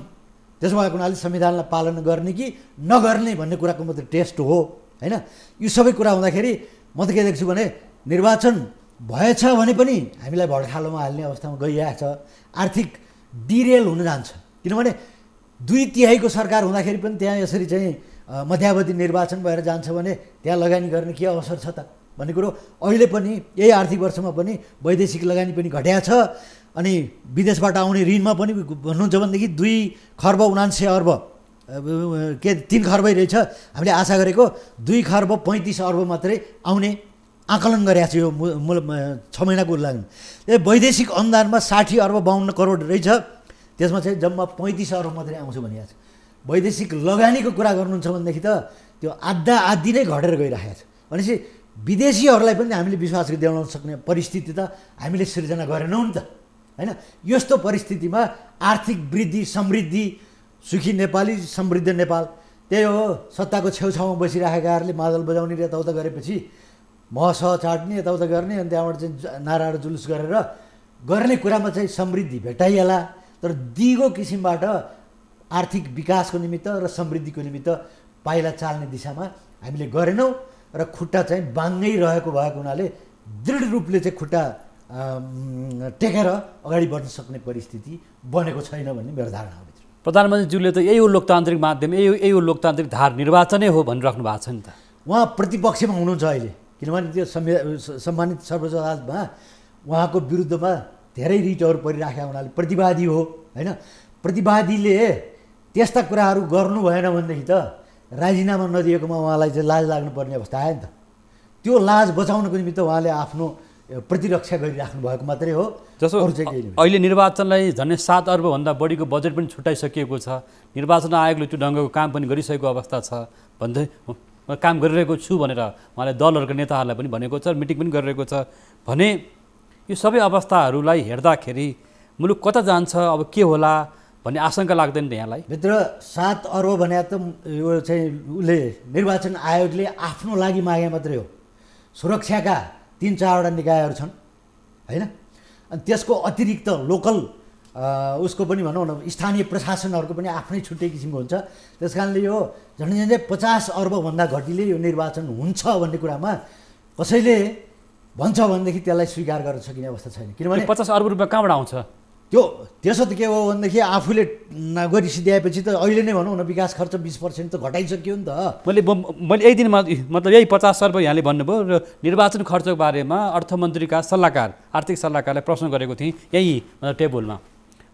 त्यसो भएको हुनाले संविधानलाई पालना गर्ने कि नगर्ने भन्ने कुराको मात्रै टेस्ट हो होइन। यो सबै कुरा हुँदाखेरि म त के देख्छु भने निर्वाचन भएछ भने पनि हामीलाई भड्खालोमा हाल्ने अवस्थामा गइरहेको छ, आर्थिक डिरेल हुन जान्छ। किनभने 2/3 सरकार हुँदाखेरि पनि त्यहाँ यसरी चाहिँ मध्यावधि निर्वाचन भएर जान्छ भने त्यहाँ लगानी गर्ने के अवसर छ त भन्ने कुरो अहिले पनि यही आर्थिक वर्षमा पनि वैदेशिक लगानी पनि घटेको छ। अनि विदेशबाट आउने ऋणमा पनि भन्नुहुन्छ भनेदेखि 2,79 अर्ब के 3 खर्बै रहेछ, हामीले आशा गरेको 2,35 अर्ब मात्रै आउने आकलन गरेको छ यो 6 महिनाको लागि। वैदेशिक अनुदानमा 60 अर्ब 52 करोड रहेछ, त्यसमा चाहिँ जम्मा 35 अर्ब मात्रै आउँछ भनिएको छ। वैदेशिक लगानीको कुरा गर्नुहुन्छ भनेदेखि त त्यो आधा नै घटेर गइरहेको छ। भनेपछि विदेशीहरूलाई पनि हामीले विश्वास दिलाउन सक्ने परिस्थिति त हामीले सिर्जना गरेनौँ नि त होइन। यस्तो परिस्थितिमा आर्थिक वृद्धि समृद्धि, सुखी नेपाली समृद्ध नेपाल, त्यही हो सत्ताको छेउछाउमा बसिराखेकाहरूले मादल बजाउने र यताउता गरेपछि महस चाट्ने यताउता गर्ने, अनि त्यहाँबाट चाहिँ नाराहरू जुलुस गरेर गर्ने कुरामा चाहिँ समृद्धि भेटाइएला, तर दिगो किसिमबाट आर्थिक विकासको निमित्त र समृद्धिको निमित्त पाइला चाल्ने दिशामा हामीले गरेनौँ र खुट्टा चाहिँ बाङ्गै रहेको भएको हुनाले दृढ रूपले चाहिँ खुट्टा टेकेर अगाडि बढ्न सक्ने परिस्थिति बनेको छैन भन्ने मेरो धारणा हो। प्रधानमन्त्रीज्यूले त यही हो लोकतान्त्रिक माध्यम, यही हो लोकतान्त्रिक धार निर्वाचनै हो भनिराख्नु भएको छ नि त। उहाँ प्रतिपक्षमा हुनुहुन्छ अहिले, किनभने त्यो सम्मानित सर्वोच्च अदालतमा उहाँको विरुद्धमा धेरै रिटहरू परिराखेका हुनाले प्रतिवादी हो होइन। प्रतिवादीले त्यस्ता कुराहरू गर्नु भएन भनेदेखि त राजीनामा नदिएकोमा उहाँलाई चाहिँ लाज लाग्नुपर्ने अवस्था आयो नि त। त्यो लाज बचाउनको निमित्त उहाँले आफ्नो प्रतिरक्षा गरिराख्नु भएको मात्रै हो। जसो अहिले निर्वाचनलाई झन्डै 7 अर्बभन्दा बढीको बजेट पनि छुट्याइसकिएको छ, निर्वाचन आयोगले त्यो ढङ्गको काम पनि गरिसकेको अवस्था छ भन्दै काम गरिरहेको छु भनेर उहाँले दलहरूका नेताहरूलाई पनि भनेको छ, मिटिङ पनि गरिरहेको छ भने यो सबै अवस्थाहरूलाई हेर्दाखेरि मुलुक कता जान्छ, अब के होला भन्ने आशंका लाग्दैन त यहाँलाई? भित्र 7 अर्ब भने त यो चाहिँ उसले निर्वाचन आयोगले आफ्नो लागि मागे मात्रै हो। सुरक्षाका 3-4वटा निकायहरू छन् होइन, अनि त्यसको अतिरिक्त लोकल उसको पनि भनौँ न स्थानीय प्रशासनहरूको पनि आफ्नै छुट्टै किसिमको हुन्छ। त्यस कारणले यो झन्डै 50 अर्बभन्दा घटीले यो निर्वाचन हुन्छ भन्ने कुरामा कसैले भन्छ भनेदेखि त्यसलाई स्वीकार गर्न सकिने अवस्था छैन। किनभने 50 अर्ब रुपियाँ कहाँबाट आउँछ? त्यसो त के हो भनेदेखि आफूले गरिसिदिएपछि त अहिले नै भनौँ न विकास खर्च 20% त घटाइसक्यो नि त। मैले यही दिनमा मतलब यही 50 अर्ब यहाँले भन्नुभयो र निर्वाचन खर्चको बारेमा अर्थमन्त्रीका सल्लाहकार आर्थिक सल्लाहकारलाई प्रश्न गरेको थिएँ यही टेबलमा।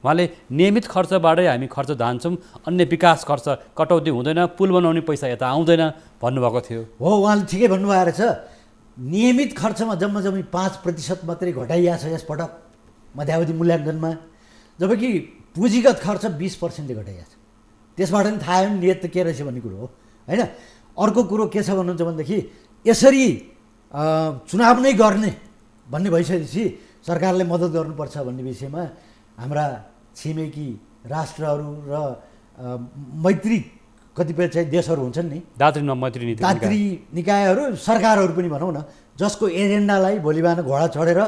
उहाँले नियमित खर्चबाटै हामी खर्च धान्छौँ, अन्य विकास खर्च कटौती हुँदैन, पुल बनाउने पैसा यता आउँदैन भन्नुभएको थियो। हो, उहाँले ठिकै भन्नुभएको रहेछ। नियमित खर्चमा जम्मा 5% मात्रै घटाइएको छ यसपटक मध्यावधि मूल्याङ्कनमा, जबकि पुँजीगत खर्च 20%ले घटाइएको छ। त्यसबाट पनि थाहा हो नियत त के रहेछ भन्ने कुरो हो होइन। अर्को कुरो के छ भन्नुहुन्छ भनेदेखि यसरी चुनाव नै गर्ने भन्ने भइसकेपछि सरकारले मद्दत गर्नुपर्छ भन्ने विषयमा हाम्रा छिमेकी राष्ट्रहरू र मैत्री कतिपय चाहिँ देशहरू हुन्छन् नि, दात्री निकायहरू सरकारहरू पनि भनौँ न, जसको एजेन्डालाई भोलि बिहान घोडा चढेर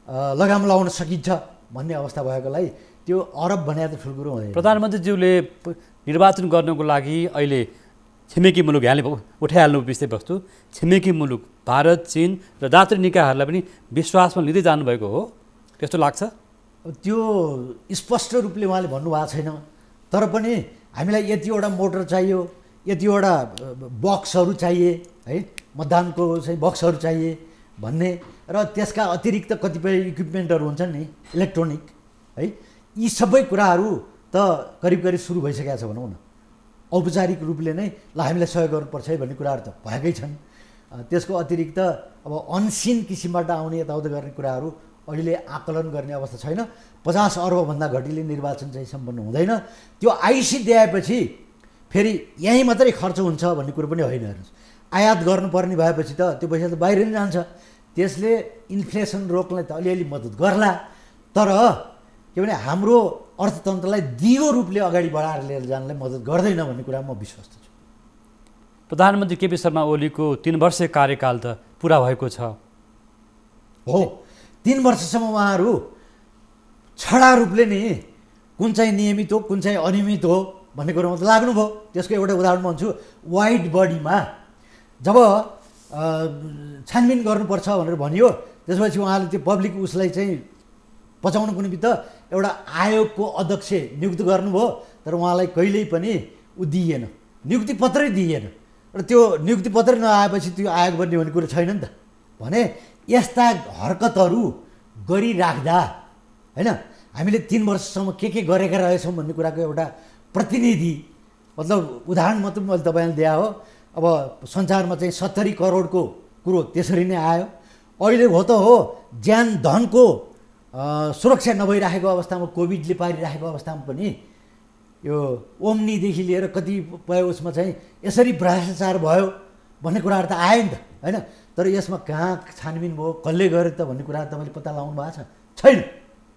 लगाम लगाउन सकिन्छ भन्ने अवस्था भएकोलाई त्यो अरब भने त ठुलो कुरो हुँदैन। प्रधानमन्त्रीज्यूले निर्वाचन गर्नको लागि अहिले छिमेकी मुलुक यहाँले उठाइहाल्नु विषयवस्तु, छिमेकी मुलुक भारत, चीन र दात्री निकायहरूलाई पनि विश्वासमा लिँदै जानुभएको हो त्यस्तो लाग्छ? त्यो स्पष्ट रूपले उहाँले भन्नुभएको छैन, तर पनि हामीलाई यतिवटा मोटर चाहियो, यतिवटा बक्सहरू चाहिए है, मतदानको चाहिँ बक्सहरू चाहिए भन्ने र त्यसका अतिरिक्त कतिपय इक्विपमेन्टहरू हुन्छन् नि इलेक्ट्रोनिक है, यी सबै कुराहरू त करिब सुरु भइसकेको छ भनौँ न। औपचारिक रूपले नै ल हामीलाई सहयोग गर्नुपर्छ है भन्ने कुराहरू त भएकै छन्। त्यसको अतिरिक्त अब अनसिन किसिमबाट आउने यताउता गर्ने कुराहरू अहिले आकलन गर्ने अवस्था छैन। 50 अर्बभन्दा घटीले निर्वाचन चाहिँ सम्पन्न हुँदैन। त्यो आइसिदिएपछि फेरि यहीँ मात्रै खर्च हुन्छ भन्ने कुरो पनि होइन। हेर्नुहोस्, आयात गर्नुपर्ने भएपछि त त्यो पैसा त बाहिर नै जान्छ। त्यसले इन्फ्लेसन रोक्नलाई त अलिअलि मद्दत गर्ला, तर के भने हाम्रो अर्थतन्त्रलाई दिगो रूपले अगाडि बढाएर लिएर जानलाई मद्दत गर्दैन भन्ने कुरामा म विश्वस्त छु। प्रधानमन्त्री केपी शर्मा ओलीको 3 वर्षीय कार्यकाल त पुरा भएको छ। हो, 3 वर्षसम्म उहाँहरू छडा रूपले नि कुन चाहिँ नियमित हो कुन चाहिँ अनियमित हो भन्ने कुरोमा त लाग्नुभयो। त्यसको एउटा उदाहरण भन्छु, वाइड बडीमा जब छानबिन गर्नुपर्छ भनेर भनियो, त्यसपछि उहाँले त्यो पब्लिक उसलाई चाहिँ पचाउनको निमित्त एउटा आयोगको अध्यक्ष नियुक्त गर्नुभयो, तर उहाँलाई कहिल्यै पनि दिइएन, नियुक्ति पत्रै दिइएन। र त्यो नियुक्ति पत्र नआएपछि त्यो आयोग बन्ने भन्ने कुरो छैन नि त। भने यस्ता हरकतहरू गरिराख्दा होइन हामीले 3 वर्षसम्म के गरेका रहेछौँ भन्ने कुराको एउटा प्रतिनिधि मतलब उदाहरण मात्रै मैले तपाईँले दिए हो। अब संसारमा चाहिँ 70 करोडको कुरो त्यसरी नै आयो। अहिले हो त हो ज्यान धनको सुरक्षा नभइराखेको अवस्थामा, कोभिडले पारिराखेको अवस्थामा पनि यो ओम्नीदेखि लिएर कतिपय उसमा चाहिँ यसरी भ्रष्टाचार भयो भन्ने कुराहरू त आयो नि त होइन। तर यसमा कहाँ छानबिन भयो, कसले गर्यो त भन्ने कुराहरू तपाईँले पत्ता लगाउनु भएको छैन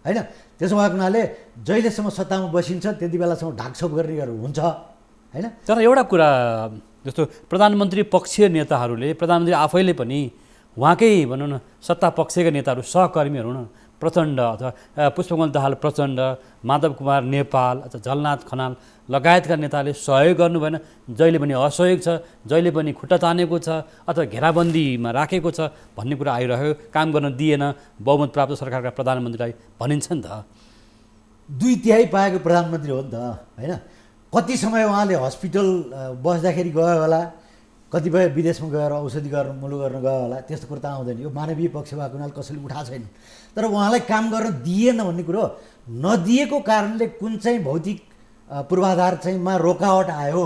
होइन। त्यसो भएको हुनाले जहिलेसम्म सत्तामा बसिन्छ त्यति बेलासम्म ढाकछोप गर्नेहरू हुन्छ होइन। तर एउटा कुरा जस्तो प्रधानमन्त्री पक्षीय नेताहरूले, प्रधानमन्त्री आफैले पनि उहाँकै भनौँ न सत्ता पक्षका नेताहरू सहकर्मीहरू न प्रचण्ड अथवा पुष्पकमल दाहाल प्रचण्ड, माधव कुमार नेपाल अथवा झलनाथ खनाल लगायतका नेताले सहयोग गर्नु भएन, जहिले पनि असहयोग छ, जहिले पनि खुट्टा तानेको छ अथवा घेराबन्दीमा राखेको छ भन्ने कुरा आइरह्यो। काम गर्न दिएन बहुमत प्राप्त सरकारका प्रधानमन्त्रीलाई भनिन्छ नि त। 2/3 पाएको प्रधानमन्त्री हो नि त, होइन? कति समय उहाँले हस्पिटल बस्दाखेरि गयो होला, कतिपय विदेशमा गएर औषधि गर्न मुलुक गर्न गयो होला, त्यस्तो कुरो त आउँदैन। यो मानवीय पक्ष भएको हुनाले कसैले उठाएको छैन। तर उहाँलाई काम गर्न दिएन भन्ने कुरो, नदिएको कारणले कुन चाहिँ भौतिक पूर्वाधार चाहिँ मा रोकावट आयो,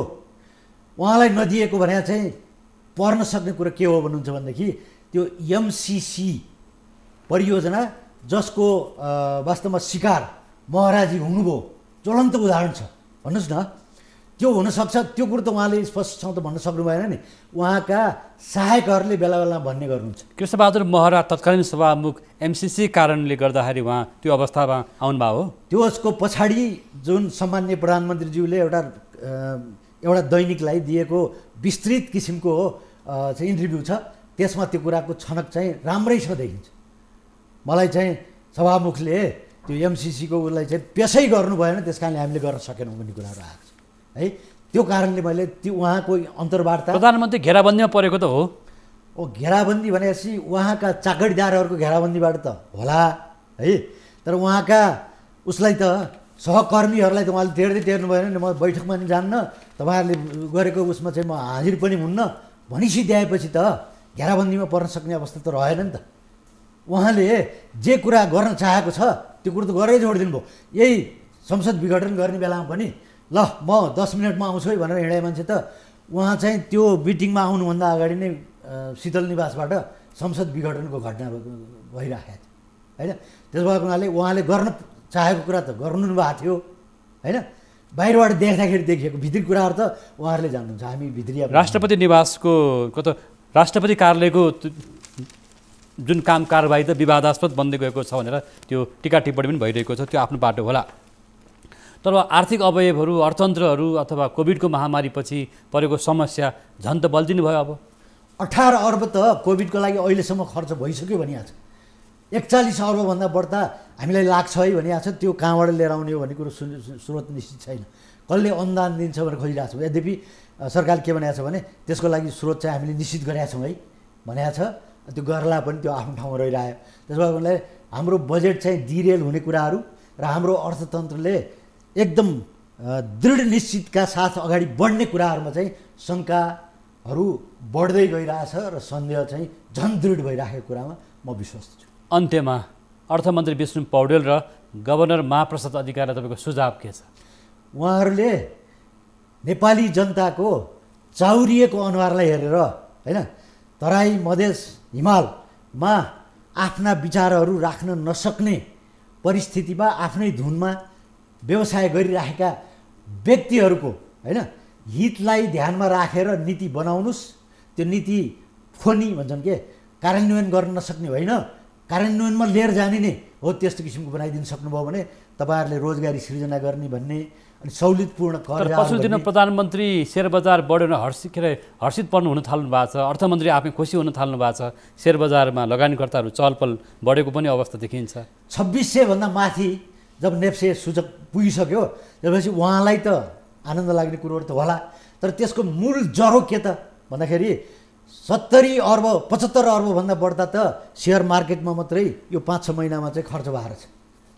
उहाँलाई नदिएको भने चाहिँ पर्न सक्ने कुरो के हो भन्नुहुन्छ भनेदेखि त्यो MCC परियोजना जसको वास्तवमा शिकार महाराजी हुनुभयो, ज्वलन्त उदाहरण छ। भन्नुहोस् न, त्यो हुनसक्छ, त्यो कुरो त उहाँले स्पष्टसँग त भन्न सक्नु भएन नि। उहाँका सहायकहरूले बेला बेला भन्ने गर्नुहुन्छ। कृष्णबहादुर महरा तत्कालीन सभामुख MCC कारणले गर्दाखेरि उहाँ त्यो अवस्थामा आउनुभयो हो। त्यसको पछाडि जुन सम्माननीय प्रधानमन्त्रीज्यूले एउटा दैनिकलाई दिएको विस्तृत किसिमको चाहिँ इन्टरभ्यू छ, त्यसमा त्यो कुराको छनक चाहिँ राम्रै छ देखिन्छ। मलाई चाहिँ सभामुखले त्यो MCC को उसलाई चाहिँ पेसै गर्नु भएन, त्यस कारणले हामीले गर्न सकेनौँ भन्ने कुराहरू आएको छ है। त्यो कारणले मैले त्यो उहाँको अन्तर्वार्ता, प्रधानमन्त्री घेराबन्दीमा परेको त हो। घेराबन्दी भनेपछि उहाँका चाकडीदारहरूको घेराबन्दीबाट त होला है। तर उहाँका उसलाई त सहकर्मीहरूलाई त उहाँले टेर्नु भएन नि। म बैठकमा नि जान्न, तपाईँहरूले गरेको उसमा चाहिँ म हाजिर पनि हुन्न भनिसिद्ध्याएपछि त घेराबन्दीमा पर्न सक्ने अवस्था त रहेन नि त। उहाँले जे कुरा गर्न चाहेको छ त्यो कुरो त गरेरै छोडिदिनु भयो। यही संसद विघटन गर्ने बेलामा पनि ल म 10 मिनटमा आउँछु है भनेर हिँडे मान्छे त उहाँ चाहिँ त्यो मिटिङमा आउनुभन्दा अगाडि नै शीतल निवासबाट संसद विघटनको घटना भइरहेको थियो होइन। त्यसो भएको हुनाले उहाँले गर्न चाहेको कुरा त गर्नु भएको थियो होइन। बाहिरबाट देख्दाखेरि देखिएको भित्री कुराहरू त उहाँहरूले जान्नुहुन्छ। हामी भित्री राष्ट्रपति निवासको कता राष्ट्रपति कार्यालयको जुन काम कारबाही त विवादास्पद बन्दै गएको छ भनेर त्यो टिका टिप्पणी पनि भइरहेको छ, त्यो आफ्नो बाटो होला। तर आर्थिक अवयवहरू, अर्थतन्त्रहरू अथवा कोभिडको महामारीपछि परेको समस्या झन् त बल्झिनु भयो। अब 18 अर्ब त कोभिडको लागि अहिलेसम्म खर्च भइसक्यो भनिएको छ। 41 अर्बभन्दा बढ्ता हामीलाई लाग्छ है भनिएको छ। त्यो कहाँबाट लिएर आउने हो भन्ने कुरो स्रोत निश्चित छैन। कसले अनुदान दिन्छ भनेर खोजिरहेको छौँ। यद्यपि सरकारले के भनेको छ भने त्यसको लागि स्रोत चाहिँ हामीले निश्चित गरेका छौँ है भनेको छ। त्यो गर्ला पनि त्यो आफ्नो ठाउँमा रहिरह्यो। त्यसो भएकोले हाम्रो बजेट चाहिँ डिरेल हुने कुराहरू र हाम्रो अर्थतन्त्रले एकदम दृढ निश्चितका साथ अगाडि बढ्ने कुराहरूमा चाहिँ शङ्काहरू बढ्दै गइरहेछ र सन्देह चाहिँ झन् दृढ भइरहेको कुरामा म विश्वस्त छु। अन्त्यमा अर्थमन्त्री विष्णु पौडेल र गभर्नर महाप्रसाद अधिकारीलाई तपाईँको सुझाव के छ? उहाँहरूले नेपाली जनताको चाउरिएको अनुहारलाई हेरेर होइन, तराई मधेस हिमालमा आफ्ना विचारहरू राख्न नसक्ने परिस्थितिमा आफ्नै धुनमा व्यवसाय गरिरहेका व्यक्तिहरूको होइन हितलाई ध्यानमा राखेर नीति बनाउनुस्। त्यो नीति फोनी भन्छन् के, कार्यान्वयन गर्न नसक्ने होइन, कार्यान्वयनमा लिएर जाने नै हो। त्यस्तो किसिमको बनाइदिन सक्नुभयो भने तपाईँहरूले रोजगारी सृजना गर्ने भन्ने अनि सहुलियतपूर्ण कर। पछिल्लो दिन प्रधानमन्त्री सेयर बजार बढेर हर्षित पर्नु हुन थाल्नु भएको छ। अर्थमन्त्री आफै खुसी हुन थाल्नु भएको छ। सेयर बजारमा लगानीकर्ताहरू चहलपहल बढेको पनि अवस्था देखिन्छ। 2600 भन्दा माथि जब नेप्से सूचक पुगिसक्यो त्यसपछि उहाँलाई त आनन्द लाग्ने कुरोहरू त होला। तर त्यसको मूल जरो के त भन्दाखेरि 70 अर्ब 75 अर्बभन्दा बढ्दा त सेयर मार्केटमा मात्रै यो 5-6 महिनामा चाहिँ खर्च भएको छ,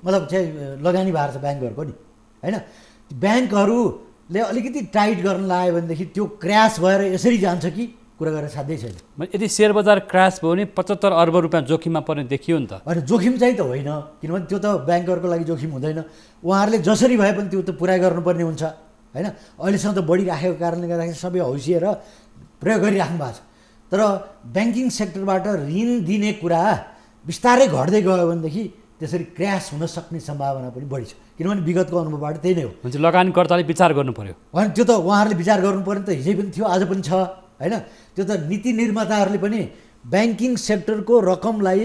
मतलब चाहिँ लगानी भएको छ ब्याङ्कहरूको नि होइन। ब्याङ्कहरूले अलिकति टाइट गर्न लाग्यो भनेदेखि त्यो क्र्यास भएर यसरी जान्छ कि कुरा गरेर साध्यै छैन। यदि सेयर बजार क्रास भयो भने 75 अर्ब रुपियाँ जोखिममा पर्ने देखियो नि त। होइन, जोखिम चाहिँ त होइन, किनभने त्यो त ब्याङ्कहरूको लागि जोखिम हुँदैन। उहाँहरूले जसरी भए पनि त्यो त पुरा गर्नुपर्ने हुन्छ होइन। अहिलेसम्म त बढिराखेको कारणले गर्दाखेरि सबै हौसिएर प्रयोग गरिराख्नु भएको छ। तर ब्याङ्किङ सेक्टरबाट ऋण दिने कुरा बिस्तारै घट्दै गयो भनेदेखि त्यसरी क्र्यास हुन सक्ने सम्भावना पनि बढी छ, किनभने विगतको अनुभवबाट त्यही नै हो। हुन्छ, लगानीकर्ताले विचार गर्नु पर्यो। होइन, त्यो त उहाँहरूले विचार गर्नु पर्ने त हिजै पनि थियो, आज पनि छ होइन। त्यो त नीति निर्माताहरूले पनि ब्याङ्किङ सेक्टरको रकमलाई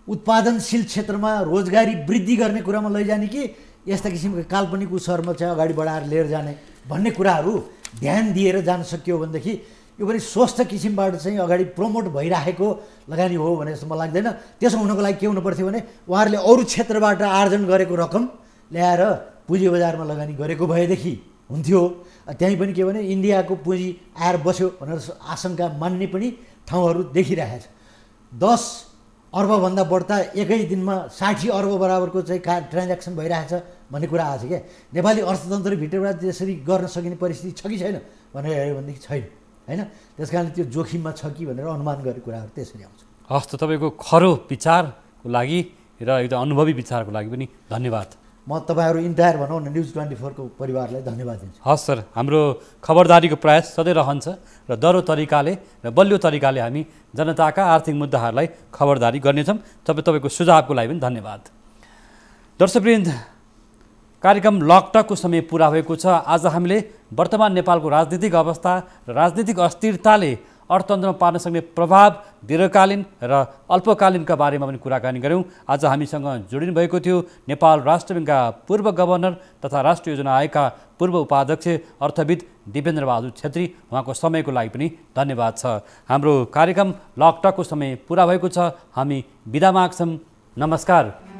उत्पादनशील क्षेत्रमा रोजगारी वृद्धि गर्ने कुरामा लैजाने कि यस्ता किसिमका काल्पनिक उसहरूमा चाहिँ अगाडि बढाएर लिएर जाने भन्ने कुराहरू ध्यान दिएर जान सकियो भनेदेखि यो पनि स्वस्थ किसिमबाट चाहिँ अगाडि प्रमोट भइराखेको लगानी हो भने जस्तो मलाई लाग्दैन। त्यसो हुनको लागि के हुनुपर्थ्यो भने उहाँहरूले अरू क्षेत्रबाट आर्जन गरेको रकम ल्याएर पुँजी बजारमा लगानी गरेको भएदेखि हुन्थ्यो। त्यहीँ पनि के भने इन्डियाको पुँजी आएर बस्यो भनेर आशंका मान्ने पनि ठाउँहरू देखिरहेछ। 10 अर्बभन्दा बढ्ता एकै दिनमा 60 अर्ब बराबरको चाहिँ ट्रान्ज्याक्सन भइरहेछ भन्ने कुरा आएको छ क्या। नेपाली अर्थतन्त्रभित्रबाट त्यसरी गर्न सकिने परिस्थिति छ कि छैन भनेर हेऱ्यो भनेदेखि छैन होइन। त्यस कारणले त्यो जोखिममा छ कि भनेर अनुमान गरेको कुराहरू त्यसरी आउँछ। हस् त, तपाईँको खरो विचारको लागि र एकदम अनुभवी विचारको लागि पनि धन्यवाद। म तपाईँहरू इन्टायर भनौँ न न्युज 24 को परिवारलाई धन्यवाद दिन्छु। हस् सर, हाम्रो खबरदारीको प्रयास सधैँ रहन्छ र दह्रो तरिकाले र बलियो तरिकाले हामी जनताका आर्थिक मुद्दाहरूलाई खबरदारी गर्नेछौँ। तपाईँको सुझावको लागि पनि धन्यवाद। दर्शकवृन्द, कार्यक्रम लकटकको समय पुरा भएको छ। आज हामीले वर्तमान नेपालको राजनीतिक अवस्था र राजनीतिक अस्थिरताले अर्थतन्त्रमा पार्न सक्ने प्रभाव दीर्घकालीन र अल्पकालीनका बारेमा पनि कुराकानी गऱ्यौँ। आज हामीसँग जोडिनु भएको थियो नेपाल राष्ट्र ब्याङ्कका पूर्व गभर्नर तथा राष्ट्रिय योजना आयोगका पूर्व उपाध्यक्ष अर्थविद दिपेन्द्र बहादुर छेत्री। उहाँको समयको लागि पनि धन्यवाद छ। हाम्रो कार्यक्रम लकटकको समय पुरा भएको छ। हामी बिदा माग्छौँ। नमस्कार।